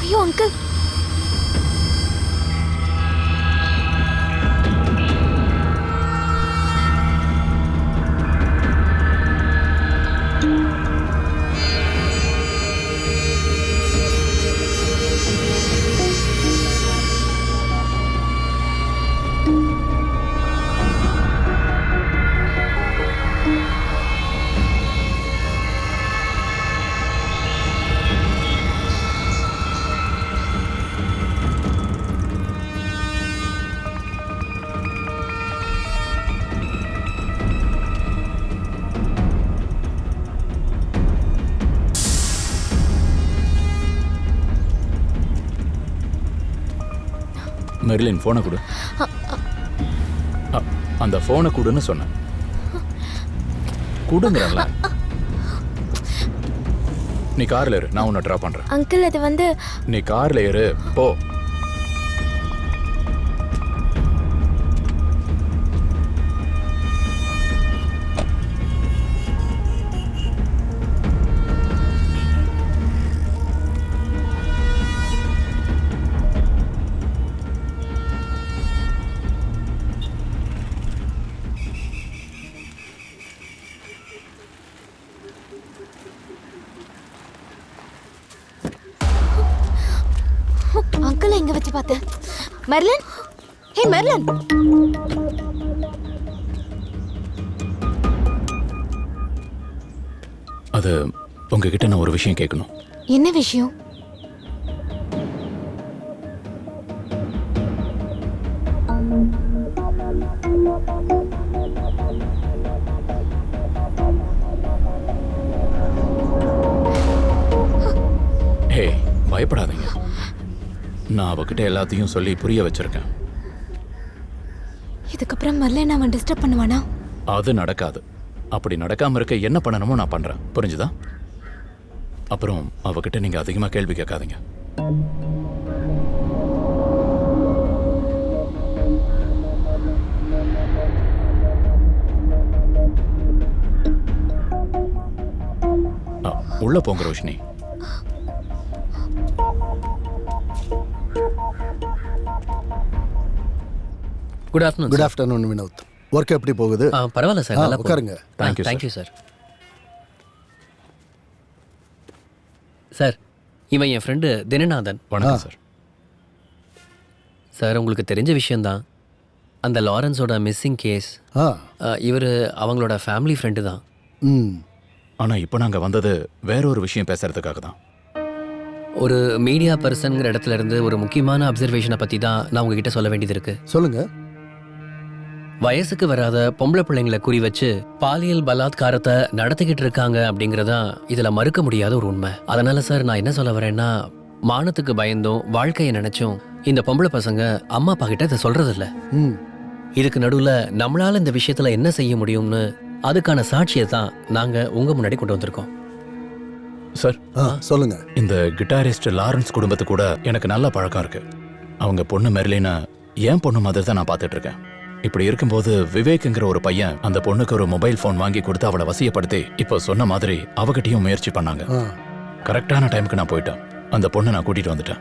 ஐயோ அங்கிள், மெர்லின் ஃபோனை கொடு. அந்த ஃபோனை கொடுன்னு சொன்னேன். கொடுங்கறல. நீ கார்ல ஏறு, நான் உன்னை ட்ராப் பண்றேன். அங்கிள் அது வந்து நீ கார்ல ஏறு போ. அங்கிள் எங்க வச்சு பார்த்தேன்? மெர்லின், ஹே மெர்லின். அது உங்ககிட்ட நான் ஒரு விஷயம் கேட்கணும். என்ன விஷயம்? ஹே, பயப்படாதீங்க. நான் அவகிட்ட எல்லாத்தையும் சொல்லி புரிய வச்சிருக்கேன். இதுக்கப்புறம் மெர்லின் அவன் டிஸ்டர்ப் பண்ணுவானா? அது நடக்காது. அப்படி நடக்காம இருக்க என்ன பண்ணணுமோ நான் பண்றேன். புரிஞ்சுதா? அப்புறம் அவகிட்ட நீங்க அதிகமா கேள்வி கேட்காதீங்க. உள்ள போங்க Roshini. Good afternoon. Good afternoon Vinod. Work எப்படி போகுது? பரவாயில்ல சார், நல்லா உட்காருங்க. Thank you sir. சார், இவன் என் ஃப்ரெண்டு தினநாதன். வணக்கம் சார். சார், உங்களுக்கு தெரிஞ்ச விஷயம்தான். அந்த லாரன்ஸோட மிஸ்ஸிங் கேஸ். இவர் அவங்களோட ஃபேமிலி ஃப்ரெண்டு தான். ஆனா இப்போ நாங்க வந்தது வேற ஒரு விஷயம் பேசுறதுக்காக தான். ஒரு மீடியா பர்சன்ங்கிற இடத்துல இருந்து ஒரு முக்கியமான அப்சர்வேஷனை பற்றி தான் நான் உங்ககிட்ட சொல்ல வேண்டியது இருக்கு. சொல்லுங்க. வயசுக்கு வராத பொம்பளை பிள்ளைங்களை குறி வச்சு பாலியல் பலாத்காரத்தை நடத்திக்கிட்டு இருக்காங்க அப்படிங்கிறதா இதில் மறுக்க முடியாத ஒரு உண்மை. அதனால சார், நான் என்ன சொல்ல வரேன்னா, மானத்துக்கு பயந்தும் வாழ்க்கையை நினைச்சும் இந்த பொம்பளை பசங்க அம்மா அப்பா கிட்ட இதை சொல்றதில்ல. இதுக்கு நடுவில் நம்மளால இந்த விஷயத்துல என்ன செய்ய முடியும்னு அதுக்கான சாட்சியை தான் நாங்க உங்க முன்னாடி கொண்டு வந்திருக்கோம். சார் சொல்லுங்க. இந்த கிட்டாரிஸ்ட் லாரன்ஸ் குடும்பத்து கூட எனக்கு நல்ல பழக்கம் இருக்கு. அவங்க பொண்ணு மெர்லினா என் பொண்ணு மாதிரி தான் நான் பார்த்துட்டு இருக்கேன். இப்படி இருக்கும்போது விவேக்ங்கிற ஒரு பையன் அந்த பொண்ணுக்கு ஒரு மொபைல் ஃபோன் வாங்கி கொடுத்து அவளை வசியப்படுத்தி இப்போ சொன்ன மாதிரி அவகிட்டையும் முயற்சி பண்ணாங்க. கரெக்டான டைமுக்கு நான் போயிட்டேன். அந்த பொண்ணை நான் கூட்டிட்டு வந்துட்டேன்.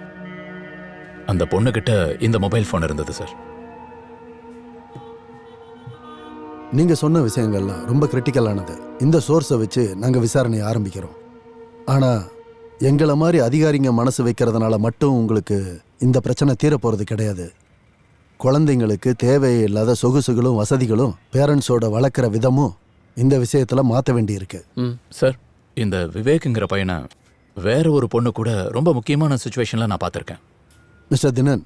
அந்த பொண்ணுகிட்ட இந்த மொபைல் ஃபோன் இருந்தது சார். நீங்க சொன்ன விஷயங்கள்லாம் ரொம்ப கிரிட்டிக்கலானது. இந்த சோர்ஸை வச்சு நாங்க விசாரணை ஆரம்பிக்கிறோம். ஆனா எங்களை மாதிரி அதிகாரிங்க மனசு வைக்கிறதுனால மட்டும் உங்களுக்கு இந்த பிரச்சனை தீர போறது கிடையாது. குழந்தைங்களுக்கு தேவையில்லாத சொகுசுகளும் வசதிகளும் பேரண்ட்ஸோட வளர்க்குற விதமும் இந்த விஷயத்துல மாற்ற வேண்டி இருக்கு. சார், இந்த விவேக்ங்கிற பையனை வேற ஒரு பொண்ணு கூட ரொம்ப முக்கியமான சுச்சுவேஷன்ல நான் பார்த்துருக்கேன். மிஸ்டர் தினன்,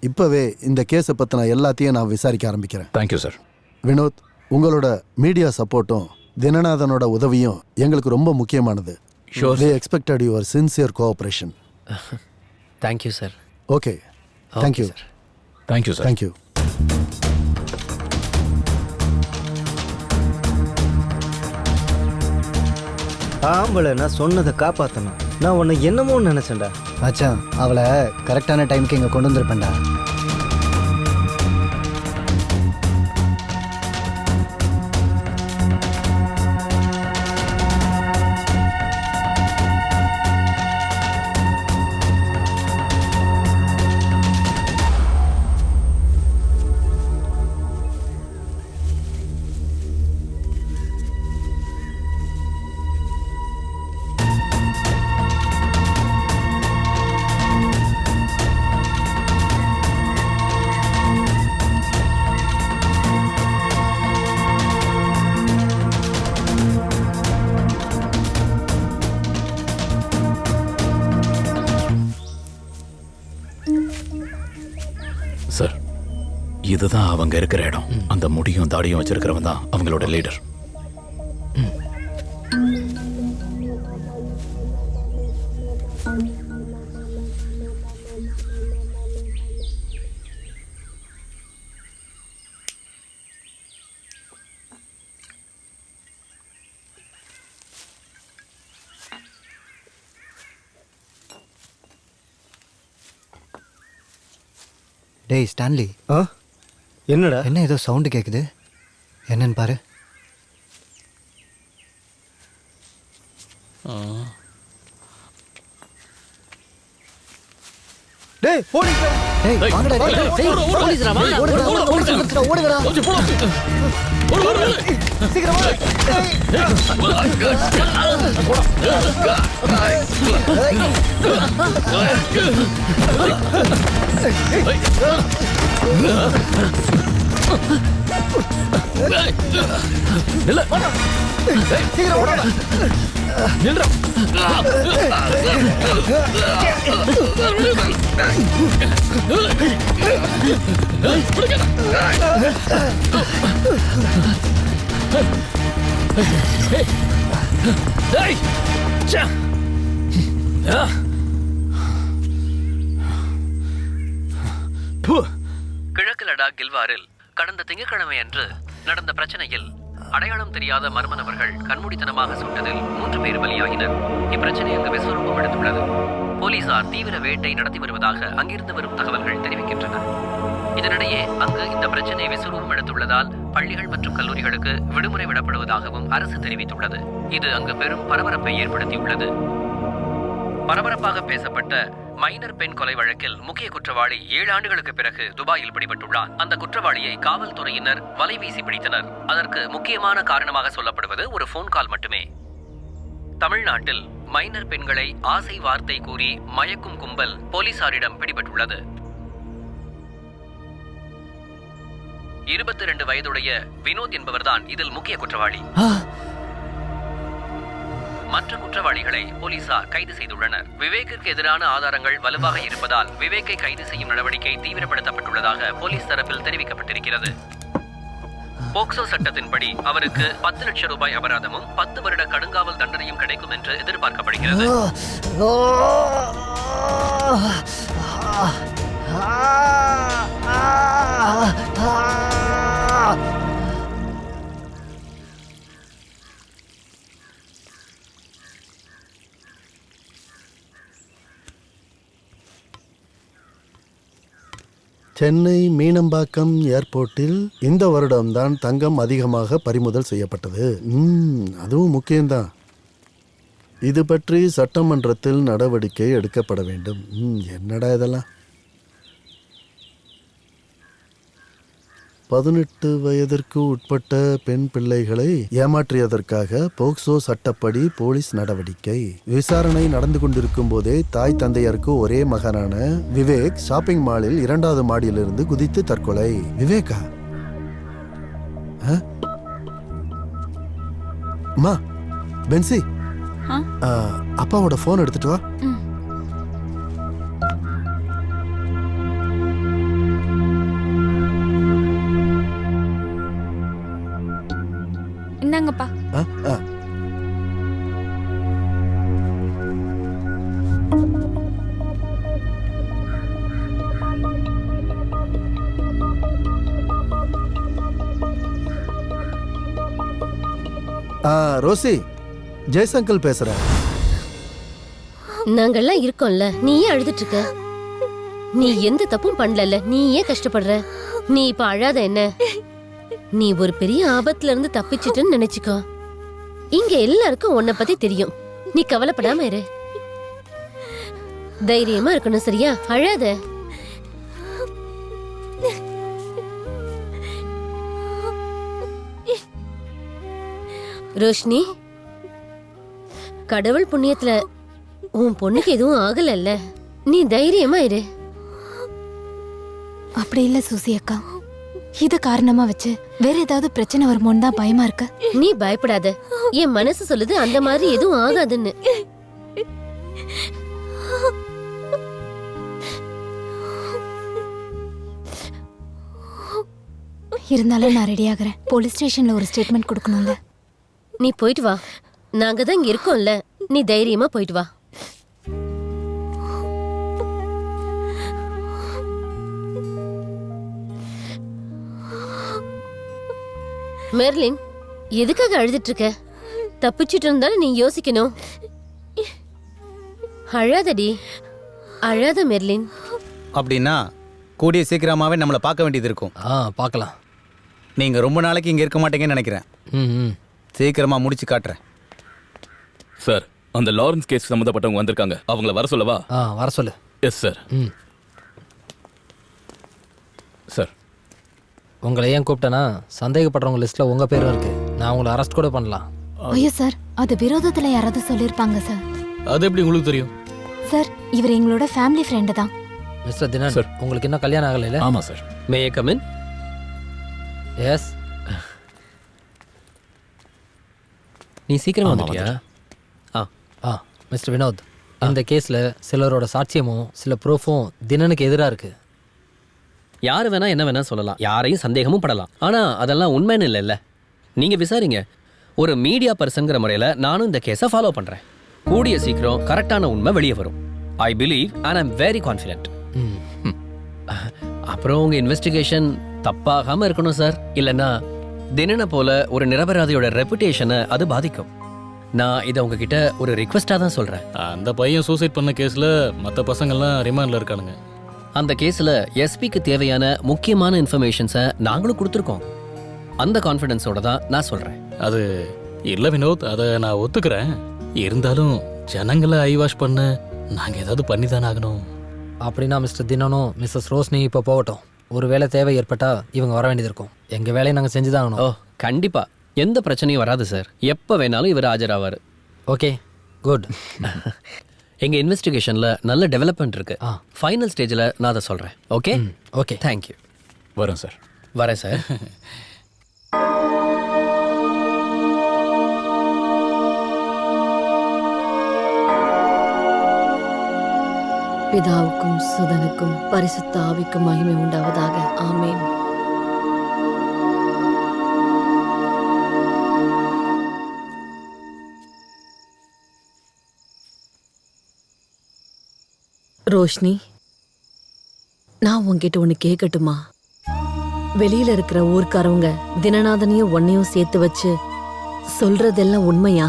இப்பவே இந்த கேஸை பத்தின எல்லாத்தையும் நான் விசாரிக்க ஆரம்பிக்கிறேன். Thank you sir. வினோத், உங்களோட மீடியா சப்போர்ட்டும் தினநாதனோட உதவியும் எங்களுக்கு ரொம்ப முக்கியமானது. They expected your sincere cooperation. Thank you, sir. Okay. Thank you. Sir. Thank you, sir. Thank you. ஆம்பளை நான் சொன்னதை காப்பாற்றணும். நான் உன்னை என்னமோ நினைச்சேன்டா. மச்சான், அவளை கரெக்டான டைமுக்கு இங்கே கொண்டு வந்திருப்பேன்டா. சார், இதுதான் அவங்க இருக்கிற இடம். அந்த முடியும் தாடியும் வச்சிருக்கிறவன் தான் அவங்களோட லீடர். டேய் ஸ்டான்லி. என்னடா? என்ன ஏதோ சவுண்டு கேட்குது, என்னன்னு பாரு. டேய் போலீஸ்டா. டேய் வாங்கடா. டேய் போலீஸ்டா வாங்கடா. ஓடுடா. ஓடுடா. சீக்கிரம் வா. நில்ல. சீக்கிரம் ஓடுடா. நில்றா. கிழக்கு லடாக் கில்வாரில் கடந்த திங்கட்கிழமை அன்று நடந்த பிரச்சனையில் அடையாளம் தெரியாத மர்ம நபர்கள் கண்மூடித்தனமாக சுட்டதில் 3 பேர் பலியாகினர். இப்பிரச்சனை அங்கு விஸ்வரூபம் எடுத்துள்ளது. போலீசார் தீவிர வேட்டை நடத்தி வருவதாக அங்கிருந்து வரும் தகவல்கள் தெரிவிக்கின்றன. இதனிடையே அங்கு இந்த பிரச்சனை விஸ்வரூபம் எடுத்துள்ளதால் பள்ளிகள் மற்றும் கல்லூரிகளுக்கு விடுமுறை விடப்படுவதாகவும் அரசு தெரிவித்துள்ளது. இது அங்கு பெரும் பரபரப்பை ஏற்படுத்தியுள்ளது. பரபரப்பாக பேசப்பட்ட மைனர் பெண் கொலை வழக்கில் முக்கிய குற்றவாளி 7 ஆண்டுகளுக்கு பிறகு துபாயில் பிடிபட்டுள்ளார். அந்த குற்றவாளியை காவல்துறையினர் வலைவீசி பிடித்தனர். அதற்கு முக்கியமான காரணமாக சொல்லப்படுவது ஒரு போன் கால் மட்டுமே. தமிழ்நாட்டில் மைனர் பெண்களை ஆசை வார்த்தை கூறி மயக்கும் கும்பல் போலீசாரிடம் பிடிபட்டுள்ளது. 22 வயதுடைய வினோத் என்பவர்தான் இதில் முக்கிய குற்றவாளி. மற்ற குற்றவாளிகளை போலீசார் கைது செய்துள்ளனர். விவேக்கிற்கு எதிரான ஆதாரங்கள் வலுவாக இருப்பதால் விவேக்கை கைது செய்யும் நடவடிக்கை தீவிரப்படுத்தப்பட்டுள்ளதாக போலீஸ் தரப்பில் தெரிவிக்கப்பட்டிருக்கிறது. போக்சோ சட்டத்தின்படி அவருக்கு 10 லட்சம் ரூபாய் அபராதமும் 10 வருட கடுங்காவல் தண்டனையும் கிடைக்கும் என்று எதிர்பார்க்கப்படுகிறது. சென்னை மீனம்பாக்கம் ஏர்போர்ட்டில் இந்த வருடம்தான் தங்கம் அதிகமாக பறிமுதல் செய்யப்பட்டது. அதுவும் முக்கியம்தான். இது பற்றி சட்டமன்றத்தில் நடவடிக்கை எடுக்கப்பட வேண்டும். என்னடா இதெல்லாம்? 18 வயதிற்கு உட்பட்ட பெண் பிள்ளைகளை ஏமாற்றியதற்காக போக்சோ சட்டப்படி போலீஸ் நடவடிக்கை. விசாரணை நடந்து கொண்டிருக்கும் போதே தாய் தந்தையருக்கு ஒரே மகனான விவேக் ஷாப்பிங் மாலில் 2வது மாடியிலிருந்து குதித்து தற்கொலை. விவேகா? அம்மா பென்சி, அப்பாவோட போன் எடுத்துட்டு வா. இந்தாங்கப்பா. ரோசி, ஜெய்சங்கல் பேசுறேன். நாங்கெல்லாம் இருக்கோம்ல, நீ ஏன் அழுதுட்டு இருக்க? நீ எந்த தப்பும் பண்ணல, நீ ஏன் கஷ்டப்படுற? நீ இப்ப அழாத என்ன? நீ ஒரு பெரிய ஆபத்துல இருந்து தப்பிச்சிட்டுன்னு நினைச்சுக்கோ. இங்க எல்லாருக்கும் உன்னை பத்தி தெரியும். நீ கவலைப்படாம இரு, தைரியமா இருக்கணும், சரியா? அழாத. ரோஷினி, கடவுள் புண்ணியத்துல உன் பொண்ணுக்கு எதுவும் ஆகலல்ல, நீ தைரியமா இரு. அப்படி இல்ல சூசி அக்கா, இத காரணமா வச்சு வேற ஏதாவது பிரச்சனை வருமோன்னு தான் பயமா இருக்கு. நீ பயப்படாத, என் மனசு சொல்லுது அந்த மாதிரி எதுவும் ஆகாதுன்னு. இருந்தாலும் நான் ரெடி ஆகுறேன். போலீஸ் ஸ்டேஷன்ல ஒரு ஸ்டேட்மெண்ட் கொடுக்கணும்ல. நீ போயிட்டு வா, நாங்க தான் இங்க இருக்கோம்ல, நீ தைரியமா போயிட்டு வா. மெர்லின், எதுக்காக அழுதுட்டு இருக்க? தப்பிச்சிட்டு இருந்தாலும் நீ யோசிக்கணும். அழாதடி, அழாத மெர்லின். அப்படின்னா கூடிய சீக்கிரமாகவே நம்மளை பார்க்க வேண்டியது இருக்கும். பார்க்கலாம். நீங்கள் ரொம்ப நாளைக்கு இங்கே இருக்க மாட்டீங்கன்னு நினைக்கிறேன். சீக்கிரமாக முடிச்சு காட்டுறேன். சார், அந்த லாரன்ஸ் கேஸ் சம்மந்தப்பட்டவங்க வந்திருக்காங்க. அவங்கள வர சொல்லவா? வர சொல்லு. Yes sir. சார், உங்களை ஏன் கூப்பிட்டேன்னா சந்தேகப்படுறவங்க லிஸ்ட்டில் உங்கள் பேரும் இருக்கு. நான் உங்களை அரெஸ்ட் கூட பண்ணலாம். ஐயோ சார், அது விரோதத்தில் யாராவது சொல்லியிருப்பாங்க சார். அது எப்படி உங்களுக்கு தெரியும்? சார், இவர் எங்களோட ஃபேமிலி ஃப்ரெண்டு தான். மிஸ்டர் தினன் சார், உங்களுக்கு இன்னும் கல்யாணம் ஆகலைல? ஆமாம் sir. May I come in? Yes. நீ சீக்கிரமா வந்துட்டியா? மிஸ்டர் வினோத், இந்த கேஸில் சிலரோட சாட்சியமும் சில ப்ரூஃபும் தினனுக்கு எதிராக இருக்கு. யார் வேணா என்ன வேணா சொல்லலாம், யாரையும் சந்தேகமும் படலாம். ஆனால் அதெல்லாம் உண்மைன்னு இல்லைல்ல. நீங்கள் விசாரிங்க. ஒரு மீடியா பர்சன்கிற முறையில் நானும் இந்த கேஸை ஃபாலோ பண்ணுறேன். கூடிய சீக்கிரம் கரெக்டான உண்மை வெளியே வரும். I believe and I'm very confident. அப்புறம் உங்கள் இன்வெஸ்டிகேஷன் தப்பாகாமல் இருக்கணும் சார். இல்லைன்னா தினனை போல ஒரு நிரபராதியோட ரெப்புடேஷனை அது பாதிக்கும். நான் இதை உங்ககிட்ட ஒரு ரிக்வெஸ்டாக தான் சொல்கிறேன். அந்த பையன் சூசைட் பண்ண கேஸில் மற்ற பசங்கள்லாம் ரிமாண்டில் இருக்கானுங்க. அந்த கேஸில் எஸ்பிக்கு தேவையான முக்கியமான இன்ஃபர்மேஷன்ஸை நாங்களும் கொடுத்துருக்கோம். அந்த கான்ஃபிடென்ஸோட தான் நான் சொல்கிறேன். அது இல்லை வினோத், அதை நான் ஒத்துக்கிறேன். இருந்தாலும் ஜனங்களை ஐவாஷ் பண்ண நாங்கள் ஏதாவது பண்ணி தானே ஆகணும். அப்படின்னா மிஸ்டர் தினனும் மிஸ்ஸஸ் ரோஷினி இப்போ போகட்டும். ஒரு வேளை தேவை ஏற்பட்டால் இவங்க வர வேண்டியது இருக்கும். எங்கள் வேலையை நாங்கள் செஞ்சு தான் ஆகணும். கண்டிப்பாக எந்த பிரச்சனையும் வராது சார். எப்போ வேணாலும் இவர் ஆஜராவார். Okay, good. எங்கள் இன்வெஸ்டிகேஷனில் நல்ல டெவலப்மெண்ட் இருக்கு. ஃபைனல் ஸ்டேஜில் நான் அதை சொல்கிறேன். Okay okay, thank you. வரேன் சார். வரேன் சார். பிதாவுக்கும் சுதனுக்கும் பரிசுத்த ஆவிக்கும் மகிமை உண்டாவதாக. ஆமேன். ரோஷினி, நான் உன்கிட்ட ஒன்று கேட்கட்டுமா? வெளியில இருக்கிற ஊர்க்காரவங்க தினநாதனையும் ஒன்னையும் சேர்த்து வச்சு சொல்றதெல்லாம் உண்மையா?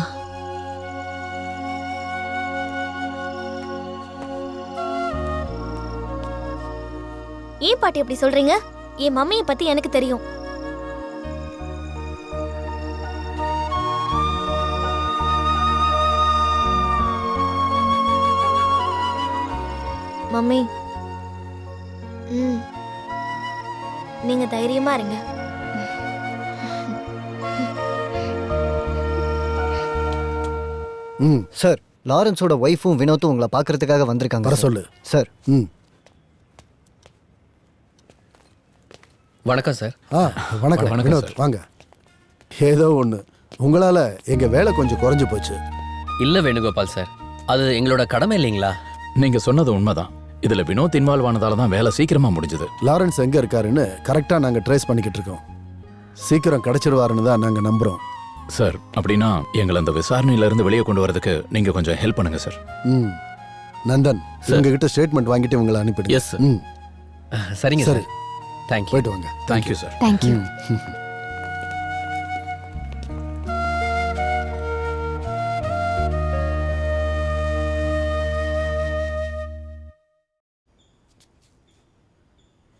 ஏன் பாட்டி அப்படி சொல்றீங்க? என் மம்மியை பத்தி எனக்கு தெரியும். மம்மி, நீங்க தைரியமா இருங்க. சார், லாரன்ஸோட ஒய்ஃபும் வினோத்தும் உங்களை பார்க்கறதுக்காக வந்திருக்காங்க. வர சொல்லு சார். வணக்கம் சார். வணக்கம் வினோத், வாங்க. ஏதோ ஒன்று, உங்களால் எங்கள் வேலை கொஞ்சம் குறைஞ்சு போச்சு. இல்லை வேணுகோபால் சார், அது எங்களோட கடமை இல்லைங்களா? நீங்கள் சொன்னது உண்மைதான். இதில் வினோத் இன்வால்வ் ஆனதால தான் வேலை சீக்கிரமாக முடிஞ்சது. லாரன்ஸ் எங்கே இருக்காருன்னு கரெக்டாக நாங்கள் ட்ரேஸ் பண்ணிக்கிட்டு இருக்கோம். சீக்கிரம் கிடச்சிடுவாருன்னு தான் நாங்கள் நம்புகிறோம். சார், அப்படின்னா எங்களை அந்த விசாரணையிலேருந்து வெளியே கொண்டு வரதுக்கு நீங்கள் கொஞ்சம் ஹெல்ப் பண்ணுங்க சார். நந்தன், உங்ககிட்ட ஸ்டேட்மெண்ட் வாங்கிட்டு இவங்களை அனுப்பிடுங்க. Yes sir. சரிங்க சரி, சார். தேங்க்யூ. போயிட்டு வாங்க. Thank you sir. தேங்க்யூ.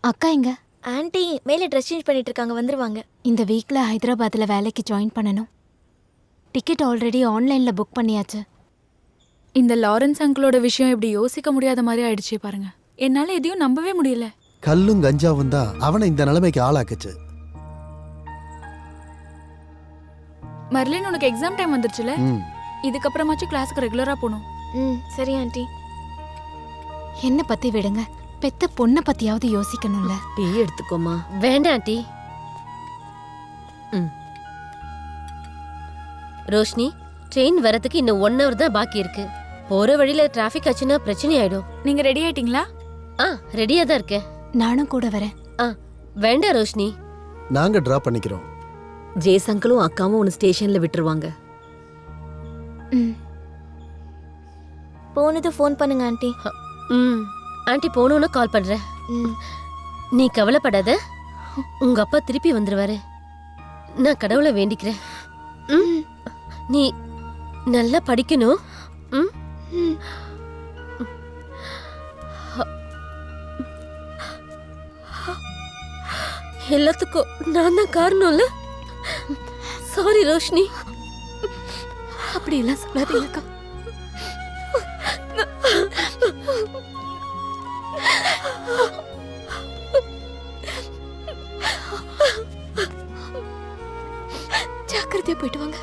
அக்கா எங்க? ஆன்ட்டி மேலே ட்ரெஸ் சேஞ்ச் பண்ணிட்டு இருக்காங்க, வந்துருவாங்க. இந்த வீக்கில் ஹைதராபாத்தில் வேலைக்கு ஜாயின் பண்ணணும். டிக்கெட் ஆல்ரெடி ஆன்லைனில் புக் பண்ணியாச்சு. இந்த லாரன்ஸ் அங்கிளோட விஷயம் இப்படி யோசிக்க முடியாத மாதிரி ஆயிடுச்சு பாருங்க. என்னால் எதையும் நம்பவே முடியல. கல்லும் கஞ்சாவும் தான் அவனை இந்த நிலைமைக்கு ஆளாக்குச்சு. மர்லின், உனக்கு எக்ஸாம் டைம் வந்துருச்சுல, இதுக்கப்புறமாச்சும் கிளாஸுக்கு ரெகுலரா போகணும். சரி ஆண்டி. என்ன பத்தி விடுங்க, பெத்த பொண்ணை பத்தியாவது யோசிக்கணும்ல. டீ எடுத்துக்கோமா. வேண்டாம் ஆண்டி. ரோஷினி, ட்ரெயின் வரதுக்கு இன்னும் 1 hour தான் பாக்கி இருக்கு. போற வழியில டிராஃபிக் ஆச்சுன்னா பிரச்சனை ஆயிடும். நீங்க ரெடி ஆயிட்டீங்களா? ரெடியா தான் இருக்கேன். நானும் கூட வரேன். வேண்டாம் ரோஷினி, நாங்க டிராப் பண்ணிக்கிறோம். ஜேஸ் அங்கிளும் அக்காவும் உன்னை ஸ்டேஷன்ல விட்டுருவாங்க. போனது ஃபோன் பண்ணுங்க ஆண்டி. ஆண்டி போனோன்னு கால் பண்றேன். நீ கவலைப்படாத, உங்க அப்பா திருப்பி வந்துருவாரு. நான் கடவுளை வேண்டிக்கிறேன். நீ நல்லா படிக்கணும். எல்லாத்துக்கும் நான் தான் காரணம்ல. சாரி ரோஷினி. அப்படி எல்லாம் சொல்லாதீங்கக்கா. ஜாக்கிரதையா போயிட்டு வாங்க.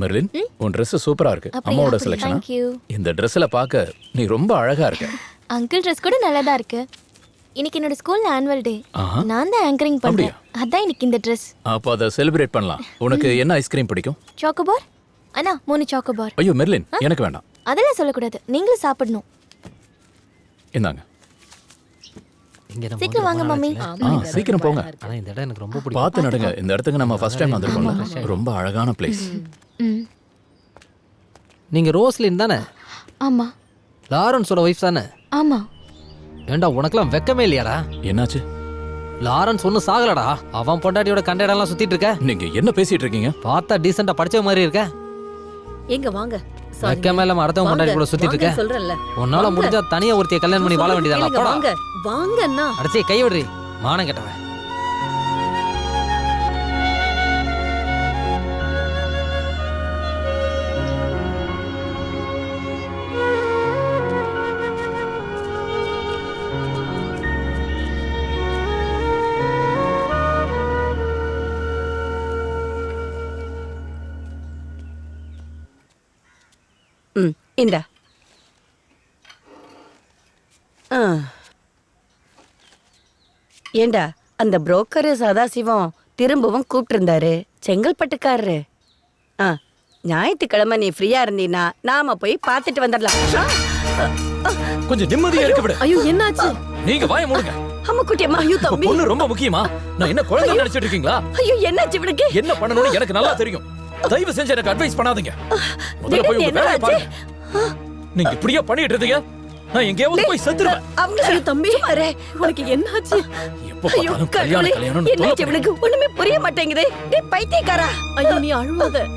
மெர்லின், உன் Dress சூப்பரா இருக்கு. அம்மாவோட செலக்ஷனா? Thank you. இந்த Dressல பார்க்க நீ ரொம்ப அழகா இருக்க. அங்கிள் ட்ரெஸ் கூட நல்லா தான் இருக்கு. இன்னைக்கு என்னோட ஸ்கூல்ல ஆனுவல் டே. நான் தான் ஆங்கரிங் பண்றேன். அதான் இன்னைக்கு இந்த ட்ரெஸ். அப்ப அத செலிப்ரேட் பண்ணலாம். உனக்கு என்ன ஐஸ்கிரீம் பிடிக்கும்? சாக்கோபார்? அண்ணா 3 சாக்கோபார். ஐயோ மெர்லின், எனக்கு வேண்டாம். அதெல்லாம் சொல்லக்கூடாது. நீங்களும் சாப்பிடணும். இந்தாங்க. சீக்கிரம் வாங்க மம்மி. சீக்கிரம் போங்க. ஆனா இந்த இடம் எனக்கு ரொம்ப பிடிக்கும். பார்த்து நடங்க. இந்த இடத்துக்கு நம்ம ஃபர்ஸ்ட் டைம் வந்திருக்கோம். ரொம்ப அழகான பிளேஸ். நீங்க ரோஸ்லின் தானே? ஆமா. லாரன்ஸோட வைஃப் தானே? ஆமா. ஏண்டா உனக்குலாம் வெக்கமே இல்லையாடா? என்னாச்சு? லாரன்ஸ் ஒன்னும் சாகலடா. அவன் பொண்டாட்டியோட கண்ட இடம்லாம் சுத்திட்டு இருக்க. நீங்க என்ன பேசிட்டு இருக்கீங்க? பார்த்தா டீசெண்டா படிச்ச மாதிரி இருக்க. எங்க வாங்க. வெக்கமே இல்லாம அடுத்த பொண்டாட்டி கூட சுத்திட்டு இருக்க. சொல்றேன்ல. உன்னால முடிஞ்சா தனியா ஒருத்திய கல்யாணம் பண்ணி வாழ வேண்டியதாடா. போடா. வாங்க. வாங்க அண்ணா. அடச்சே கை விடுறி. மானம் கெட்டவன். இந்தா. ஏண்டா அந்த புரோக்கரு சதாசிவம் திரும்பவும் கூப்பிட்டு இருந்தாரு. செங்கல்பட்டுக்காரரு. ஞாயிற்றுக்கிழமை நீ ஃப்ரீயா இருந்தீன்னா நாம போய் பார்த்துட்டு வந்துடலாம். கொஞ்சம் நிம்மதியா இருக்க விடு. ஐயோ என்னாச்சு? நீங்க வாயை மூடுங்க. அம்மா குட்டியம்மா. ஐயோ தம்பி. பொண்ணு ரொம்ப முக்கியமா? நான் என்ன குழந்தை நினைச்சிட்டு இருக்கீங்களா? ஐயோ என்னாச்சு இவனுக்கு? என்ன பண்ணணும்னு எனக்கு நல்லா தெரியும். தயவு செஞ்சு எனக்கு அட்வைஸ் பண்ணாதீங்க. முதல்ல போய் உங்க வேலையை பாருங்க. நீங்க இப்படியே பண்ணிட்டு இருந்தீங்க நான் எங்கேயாவது போய் செத்துருவேன். அவங்கள தம்பி பாரு. உனக்கு என்னாச்சு? எப்ப பார்த்தாலும் கல்யாணம் கல்யாணம். என்னாச்சு இவனுக்கு? ஒண்ணுமே புரிய மாட்டேங்குது. டேய் பைத்தியக்காரா. ஐயோ நீ அழுவாத.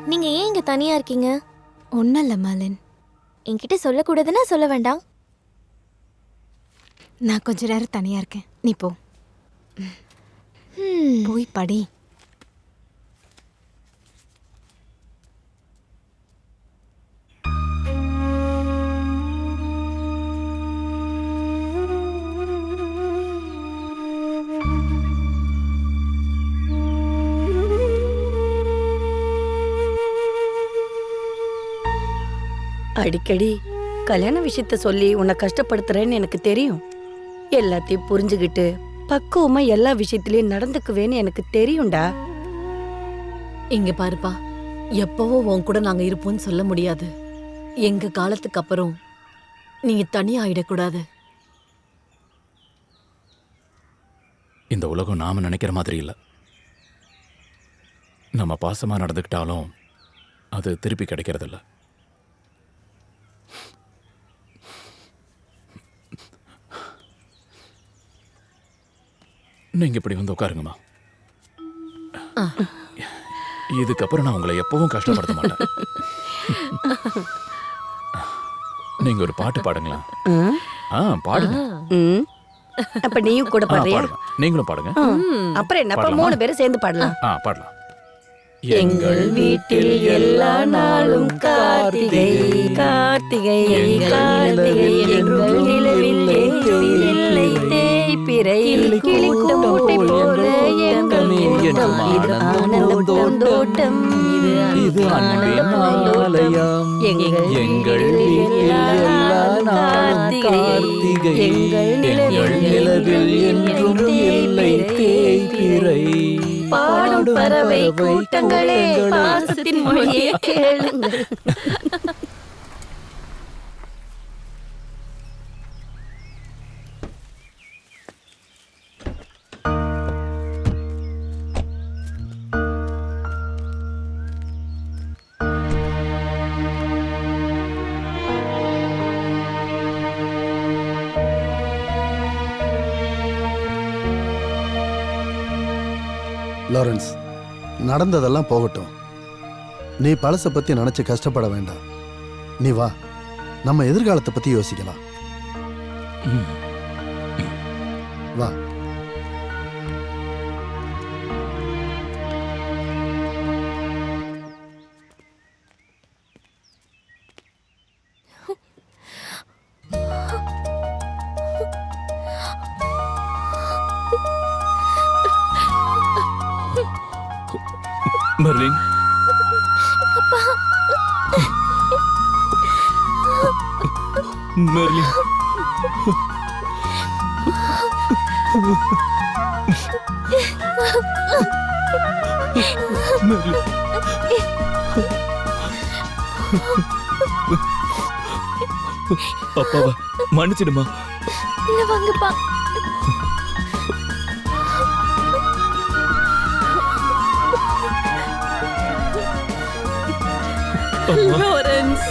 நீங்க ஏன் இங்க தனியா இருக்கீங்க? ஒன்றும் இல்லை மாலின். என்கிட்ட சொல்லக்கூடாதுன்னா சொல்ல வேண்டாம். நான் கொஞ்ச நேரம் தனியா இருக்கேன். நீ போ. போய் படி. அடிக்கடி கல்யாண விஷயத்த சொல்லி உன்னை கஷ்டப்படுத்துறேன்னு எனக்கு தெரியும். எல்லாத்தையும் புரிஞ்சுக்கிட்டு பக்குவமா எல்லா விஷயத்திலயும் நடந்துக்குவேன்னு எனக்கு தெரியும்டா. இங்க பாருப்பா, எப்பவோ உன் கூட நாங்க இருப்போம்னு சொல்ல முடியாது. எங்க காலத்துக்கு அப்புறம் நீங்க தனியா ஆயிடக்கூடாது. இந்த உலகம் நாம நினைக்கிற மாதிரி இல்ல. நம்ம பாசமா நடந்துக்கிட்டாலும் அது திருப்பி கிடைக்கிறது இல்ல. நீங்க இப்படி வந்து உட்காருங்கம்மா. இதுக்கப்புறம் நான் உங்களை எப்பவும் கஷ்டப்படுத்த மாட்டேன். நீங்க ஒரு பாட்டு பாடுங்களா? பாடுங்க. அப்ப நீயும் கூட பாடுறியா? நீங்களும் பாடுங்க. அப்புறம் என்னப்பா 3 பேரும் சேர்ந்து பாடலாம். பாடலாம். எங்கள் வீட்டில் எல்லா நாளும் கார்த்திகை கார்த்திகை கார்த்திகை எங்கள் நிலவில் இல்லை தேய்பிறை கிளிக்கும் மூட்டை போல எங்கள் கூட்டம். இது ஆனந்தம் தோட்டம். இது ஆனந்தம் ஆலயம். எங்கள் வீட்டில் எல்லா நாளும் கார்த்திகை எங்கள் நிலவில் என்றும் இல்லை தேய்பிறை. பாடும் பறவை கூட்டங்களே பாசத்தின் மொழியை கேளுங்கள். லாரன்ஸ், நடந்ததெல்லாம் போகட்டும். நீ பழசை பத்தி நினைச்சு கஷ்டப்பட வேண்டாம். நீ வா, நம்ம எதிர்காலத்தை பத்தி யோசிக்கலாம். வா. மெர்லின், அப்பா. Merlin, Merlin. அப்பாவா மன்னிச்சிடுமா? இல்ல வாங்கப்பா. லாரன்ஸ்,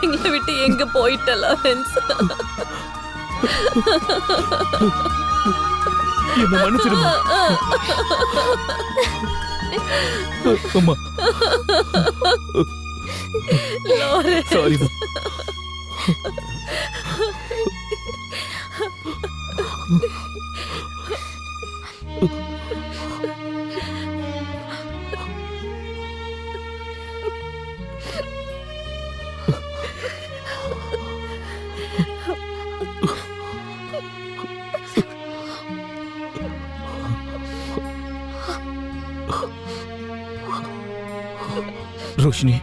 எங்களை விட்டு எங்க போயிட்ட லாரன்ஸ்? என்ன மன்னிச்சிடுமா? அம்மா, லாரன்ஸ், சாரிமா. ரோஷினி,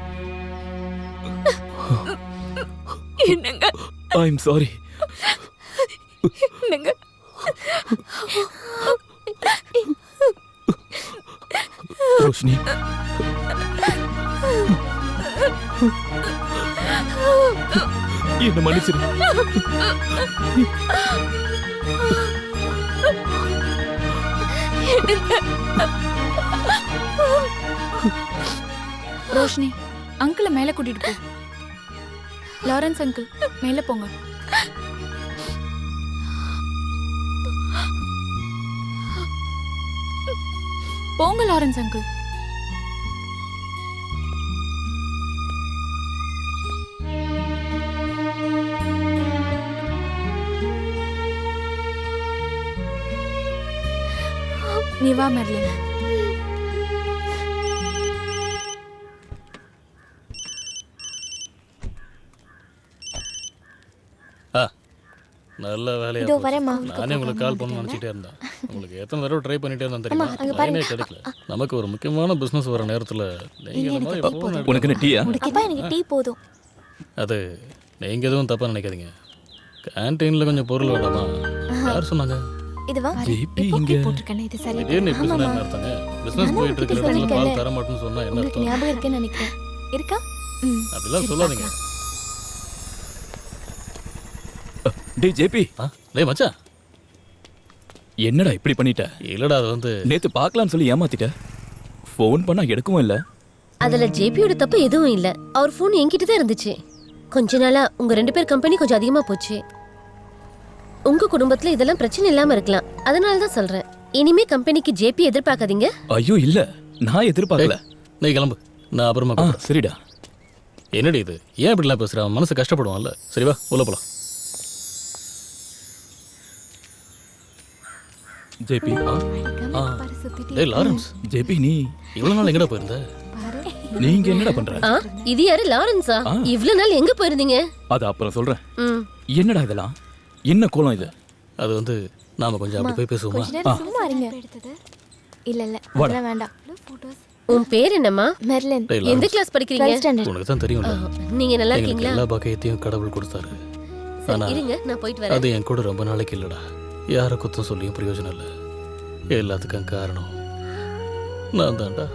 என்னங்க? I am sorry. என்னங்க? ரோஷினி, என்ன மன்னிச்சிரு. ரோஷினி, அங்கிளை மேலே கூட்டிட்டு போ. லாரன்ஸ் அங்கிள், மேலே போங்க. போங்க லாரன்ஸ் அங்கிள். நீ வா மெர்லின். நல்ல வேலையா இதோ போச்சு. வரேம்மா. நானே உங்களுக்கு கால் பண்ணணும்னு நினச்சிட்டே இருந்தேன். உங்களுக்கு எத்தனை தடவை ட்ரை பண்ணிட்டே இருந்தேன் தெரியுமா? அம்மா, அங்க லைனே பாருங்க. கிடைக்கல. நமக்கு ஒரு முக்கியமான பிஸ்னஸ் வர நேரத்தில் நீங்கள் இந்த மாதிரி phone உனக்கு என்ன டீயா? அப்பா எனக்கு டீ போதும். அது நீங்கள் எதுவும் தப்பாக நினைக்காதீங்க. கேன்டீனில் கொஞ்சம் பொருள் வேண்டாமா? யார் சொன்னாங்க? இதுவா? ஜேபி இப்போ இங்க. போட்டிருக்கேனே, இது சரியா? திடீர்னு இப்படி சொன்னா ஆமாம்மா. என்ன அர்த்தங்க? பிஸ்னஸ் நானும் போயிட்டு இருக்கிற உங்களுக்கு இடத்துல பால் சொல்லிருக்கேன்ல. தர மாட்டேன்னு சொன்னால் என்ன உங்களுக்கு அர்த்தம்? ஞாபகம் இருக்குன்னு நினைக்கிறேன். இருக்கா? அப்படிலாம் சொல்லாதீங்க. டேய் ஜேபி. டேய் மச்சான், என்னடா இப்படி பண்ணிட்ட? இல்லடா, அது வந்து நேத்து பார்க்கலாம்னு சொல்லி ஏமாத்திட்ட. ஃபோன் பண்ணா எடுக்கவும் இல்ல. அதுல ஜேபியோட தப்பு எதுவும் இல்ல. அவர் ஃபோன் என்கிட்ட தான் இருந்துச்சு. கொஞ்ச நாளா உங்க 2 பேர் கம்பெனி கொஞ்சம் அதிகமா போச்சு. உங்க குடும்பத்துல இதெல்லாம் பிரச்சனை இல்லாம இருக்கலாம். அதனால தான் சொல்றேன், இனிமே கம்பெனிக்கு ஜேபி எதிர்பார்க்காதீங்க. ஐயோ இல்ல, நான் எதிர்பார்க்கல. நீ கிளம்பு, நான் அப்புறமா சரிடா. என்னடி இது? ஏன் இப்படிலாம் பேசுற? அவன் மனசு கஷ்டப்படுவான்ல. சரி வா, உள்ள போலாம். ஜேபி. டேய் லாரன்ஸ், ஜேபி நீ இவ்வளவு நாள் எங்கடா போயிருந்த? நீங்க என்னடா பண்ற? இது யாரு லாரன்ஸா? இவ்வளவு நாள் எங்க போயிருந்தீங்க? அது அப்புறம் சொல்றேன். என்னடா இதெல்லாம்? என்ன கோலம் இது? அது வந்து நாம கொஞ்சம் அப்படி போய் பேசுவோமா? கொஞ்ச நேரம் சும்மா இருங்க. இல்ல இல்ல, அதெல்லாம் வேண்டாம். உன் பேர் என்னம்மா? மெர்லின். எந்த கிளாஸ் படிக்கிறீங்க? 12th standard. உனக்கு தான் தெரியும்ல. நீங்க நல்லா எங்களுக்கு இருக்கீங்களா? எல்லா பாக்கியத்தையும் கடவுள் கொடுத்தாரு. ஆனா இருங்க, நான் போயிட்டு வரேன். அது என் கூட ரொம்ப நாளைக்கு இல்லடா. யாரை குத்தம் சொல்லியும் பிரயோஜனம் இல்லை. எல்லாத்துக்கும் காரணம் நான் தான்டா.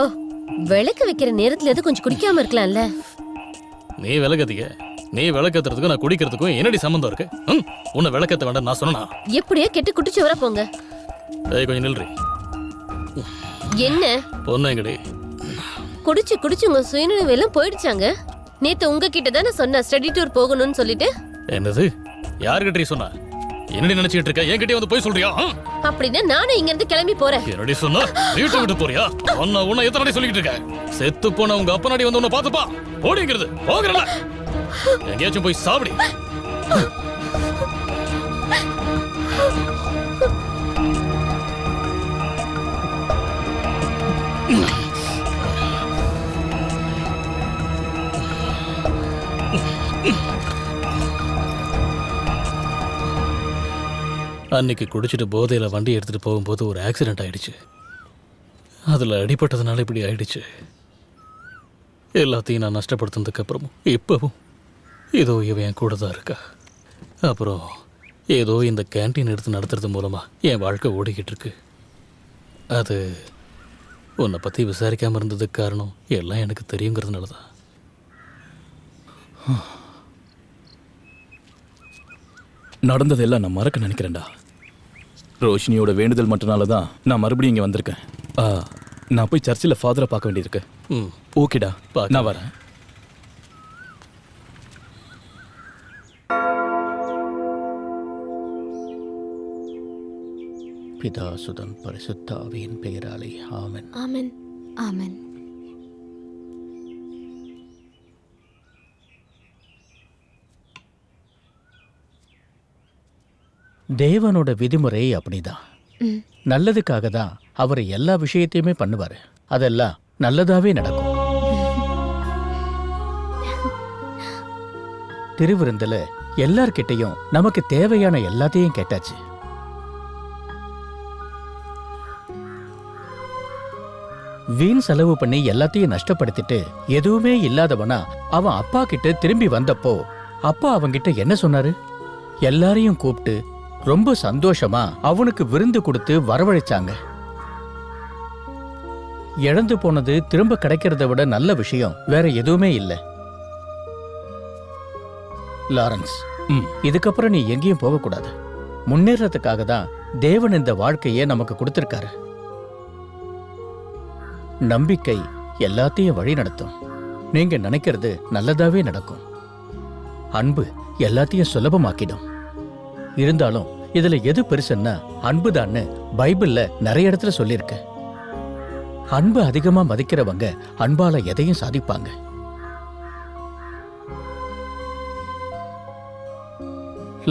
ஓ, விளக்கு வைக்கிற நேரத்துல எது கொஞ்சம் குடிக்காம இருக்கலாம்ல? நீ விளக்கத்திக்க. நீ விளக்கத்துறதுக்கும் நான் குடிக்கிறதுக்கும் என்னடி சம்பந்தம் இருக்கு? உன்னை விளக்கத்த வேண்டாம் நான் சொன்னா? எப்படியோ கெட்டு குடிச்சு வர போங்க. கொஞ்சம் நில்றி. என்ன பொண்ணு எங்கடி? குடிச்சு குடிச்சு உங்க சுயநினைவு எல்லாம் போயிடுச்சாங்க. நேத்து உங்ககிட்ட தானே சொன்ன ஸ்டடி டூர் போகணும்னு சொல்லிட்டு. என்னது? யார்கிட்ட சொன்னா? என்னடி நினைச்சிட்டு இருக்க? என்கிட்ட வந்து போய் சொல்றியா? அப்படின்னா நானும் இங்க இருந்து கிளம்பி போறேன். என்னடி சொன்னா? வீட்டை விட்டு போறியா? உன்னை எத்தனை நாடி சொல்லிட்டு இருக்க? செத்து போன உங்க அப்பா நாடி வந்து உன்னை பாத்துப்பா. ஓடிங்கிறது போகிறல. எங்கேயாச்சும் போய் சாப்பிடி. அன்னைக்கு குடிச்சிட்டு போதையில் வண்டி எடுத்துட்டு போகும்போது ஒரு ஆக்சிடென்ட் ஆயிடுச்சு. அதில் அடிபட்டதுனால இப்படி ஆயிடுச்சு. எல்லாத்தையும் நான் நஷ்டப்படுத்தினதுக்கு அப்புறமும் இப்பவும் ஏதோ இவன் என் கூட தான் இருக்கா. அப்புறம் ஏதோ இந்த கேன்டீன் எடுத்து நடத்துறது மூலமா என் வாழ்க்கை ஓடிக்கிட்டு இருக்கு. அது உன்னை பற்றி விசாரிக்காமல் இருந்ததுக்கு காரணம் எல்லாம் எனக்கு தெரியுங்கிறதுனால தான். நடந்ததெல்லாம் நான் மறக்க நினைக்கிறேன்டா. ரோஷினியோட வேண்டுதல் மட்டும்னால தான் நான் மறுபடியும் இங்கே வந்திருக்கேன். நான் போய் சர்ச்சில் ஃபாதரை பார்க்க வேண்டியிருக்கு. ஓகேடா, நான் வரேன். பிதா சுதன் பரிசுத்த ஆவியின் பெயராலே ஆமென். ஆமென். ஆமென். தேவனோட விதிமுறை அப்படிதான். நல்லதுக்காக தான் அவர் எல்லா விஷயத்தையுமே பண்ணுவாரு. அதெல்லாம் நல்லதாவே நடக்கும். திருவிருந்துல எல்லார்கிட்டையும் நமக்கு தேவையான எல்லாத்தையும் கேட்டாச்சு. வீண் செலவு பண்ணி எல்லாத்தையும் நஷ்டப்படுத்திட்டு எதுவுமே இல்லாதவனா அவன் அப்பா கிட்ட திரும்பி வந்தப்போ அப்பா அவன்கிட்ட என்ன சொன்னாரு? எல்லாரையும் கூப்பிட்டு ரொம்ப சந்தோஷமா அவனுக்கு விருந்து கொடுத்து வரவழைச்சாங்க. இழந்து போனது திரும்ப கிடைக்கிறத விட நல்ல விஷயம் வேற எதுவுமே இல்லை. லாரன்ஸ், இதுக்கப்புறம் நீ எங்கேயும் போகக்கூடாது. முன்னேறதுக்காக தான் தேவன் இந்த வாழ்க்கையை நமக்கு கொடுத்திருக்காரு. நம்பிக்கை எல்லாத்தையும் வழி நடத்தும். நீங்க நினைக்கிறது நல்லதாவே நடக்கும். அன்பு எல்லாத்தையும் சுலபமாக்கிடும். இருந்தாலும் இதுல எது பெருசுன்னா அன்புதான்னு பைபிள்ல நிறைய இடத்துல சொல்லியிருக்கு. அன்பு அதிகமா மதிக்கிறவங்க அன்பால எதையும் சாதிப்பாங்க.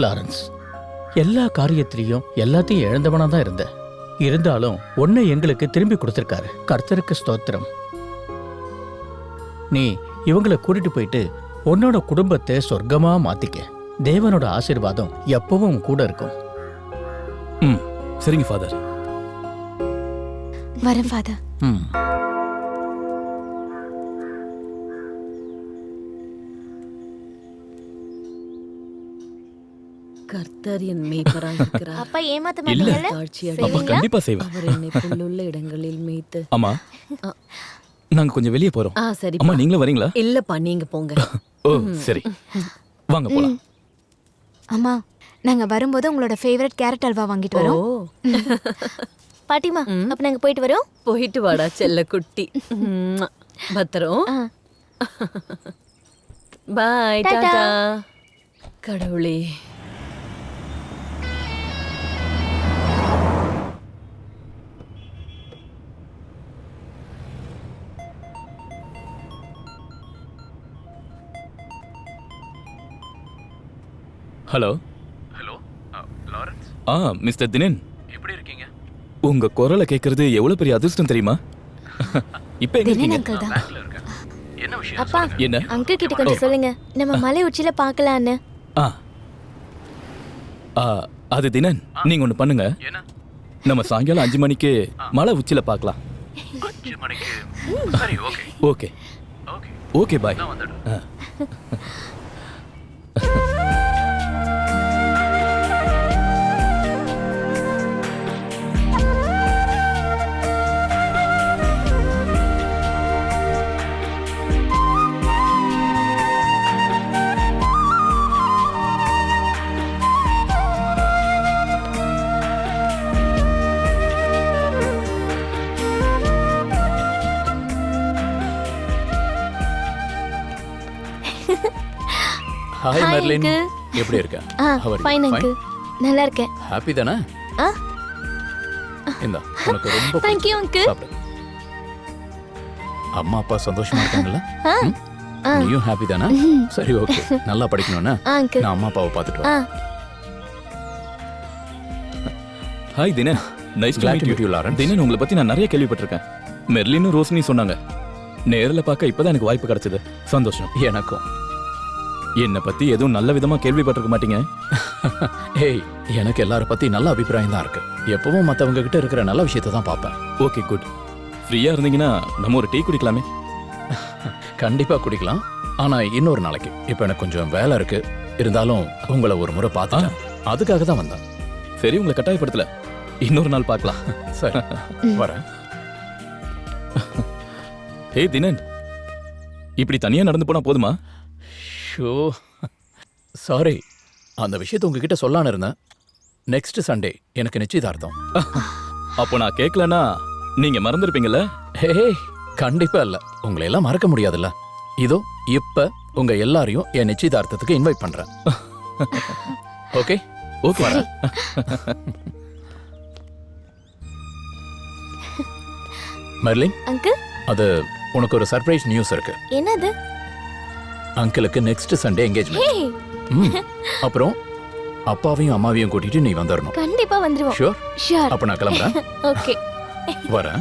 லாரன்ஸ், எல்லா காரியத்திலையும் எல்லாத்தையும் இழந்தவனா தான் இருந்த. இருந்தாலும் ஒன்னை எங்களுக்கு திரும்பி கொடுத்திருக்காரு. கர்த்தருக்கு ஸ்தோத்திரம். நீ இவங்களை கூட்டிட்டு போயிட்டு உன்னோட குடும்பத்தை சொர்க்கமா மாத்திக்க. தேவனோட ஆசீர்வாதம் எப்பவும் கூட இருக்கும். சரிங்க ஃபாதர். வரேன் ஃபாதர். கர்த்தர் என் மேய்ப்பராய் இருக்கிறார். அப்பா ஏமாத்த மாட்டீங்கல்ல? அப்பா கண்டிப்பா செய்வேன். அவர் என்னை புல்லுள்ள இடங்களில் மேய்த்து. அம்மா, நாங்க கொஞ்சம் வெளியே போறோம். சரி. அம்மா, நீங்களும் வரீங்களா? இல்லப்பா, நீங்க போங்க. ஓ சரி, வாங்க போலாம். அம்மா, நாங்க வரும்போது உங்களோட ஃபேவரட் கேரட் அல்வா வாங்கிட்டு வரோம். பாட்டிமா, அப்ப நாங்க போயிட்டு வரோம். போயிட்டு வாடா செல்ல குட்டி. பத்திரம். பாய். டாடா. கடவுளே, ஹலோ. லாரன்ஸ். மிஸ்டர் தினேன், எப்படி இருக்கீங்க? உங்க குரலை கேட்கறது எவ்வளவு பெரிய அதிர்ஷ்டம் தெரியுமா? இப்போ எங்க இருக்கீங்க? என்ன விஷயம்? அப்பா, என்ன? அங்கிள் கிட்ட கொஞ்சம் சொல்லுங்க. நம்ம மலை உச்சியில பார்க்கலாம்னு. அது தினன், நீங்க ஒண்ணு பண்ணுங்க. நம்ம சாயங்காலம் 5 மணிக்கு மலை உச்சியில பார்க்கலாம். 5 மணிக்கு? சரி, okay. Okay okay, bye. Hi Hi, Merlin uncle. எப்படி இருக்க ஃபைன் அங்கிள் நல்லா இருக்கேன் ஹாப்பி தானே ஆ இந்தா உனக்கு ரொம்ப தேங்க் யூ அங்கிள் சாப்பிடு. அம்மா அப்பா சந்தோஷமா இருக்காங்கல்ல ஆ ம்? நீயும் ஹாப்பி தானே சரி ஓகே நல்லா படிக்கணும்னா uncle. நான் அம்மா அப்பாவை பார்த்துட்டு ஆ வரேன் hi தினன் nice Glad to to meet you, Lawrence. தினன் உங்களை பத்தி நான் நிறைய கேள்விப்பட்டிருக்கேன். மெர்லினும் ரோஷினி சொன்னாங்க. நேர்ல பார்க்க இப்பதான் எனக்கு வாய்ப்பு கிடைச்சது. சந்தோஷம். எனக்கும். என்னை பத்தி எதுவும் நல்ல விதமா கேள்விப்பட்டிருக்க மாட்டீங்க. ஏய் எனக்கு எல்லார பத்தி நல்ல அபிப்பிராயம் தான் இருக்கு. எப்பவும் மத்தவங்க கிட்ட இருக்கிற நல்ல விஷயத்தை தான் பார்ப்பேன். Okay good. ஃப்ரீயா இருந்தீங்கன்னா நம்ம ஒரு டீ குடிக்கலாமே. கண்டிப்பா குடிக்கலாம். ஆனா இன்னொரு நாளைக்கு. இப்போ எனக்கு கொஞ்சம் வேலை இருக்கு. இருந்தாலும் உங்களை ஒரு முறை பார்த்துட்டேன். அதுக்காக தான் வந்தேன். சரி உங்களை கட்டாயப்படுத்தல. இன்னொரு நாள் பார்க்கலாம். சரி வரேன். ஏய் தினன் இப்படி தனியா நடந்து போனா போதுமா? ஷோ சாரி அந்த விஷயத்தை உங்ககிட்ட சொல்லான்னு இருந்தேன். நெக்ஸ்ட் சண்டே எனக்கு நிச்சயதார்த்தம். அப்போ நான் கேட்கலன்னா நீங்க மறந்துருப்பீங்கல்ல? ஹே கண்டிப்பா இல்ல. உங்களை எல்லாம் மறக்க முடியாதுல்ல. இதோ இப்ப உங்க எல்லாரையும் என் நிச்சயதார்த்தத்துக்கு இன்வைட் பண்றேன். Okay okay. மெர்லின் அங்கிள் அது உனக்கு ஒரு சர்ப்ரைஸ் நியூஸ் இருக்கு. என்னது? அங்கிளுக்கு நெக்ஸ்ட் சண்டே ஹே என்கேஜ்மெண்ட். அப்புறம் அப்பாவையும் அம்மாவையும் கூட்டிட்டு நீ வந்துடணும். கண்டிப்பா வந்துருவோம். ஷூர். ஷூர். அப்ப நான் கிளம்புறேன். ஓகே வரேன்.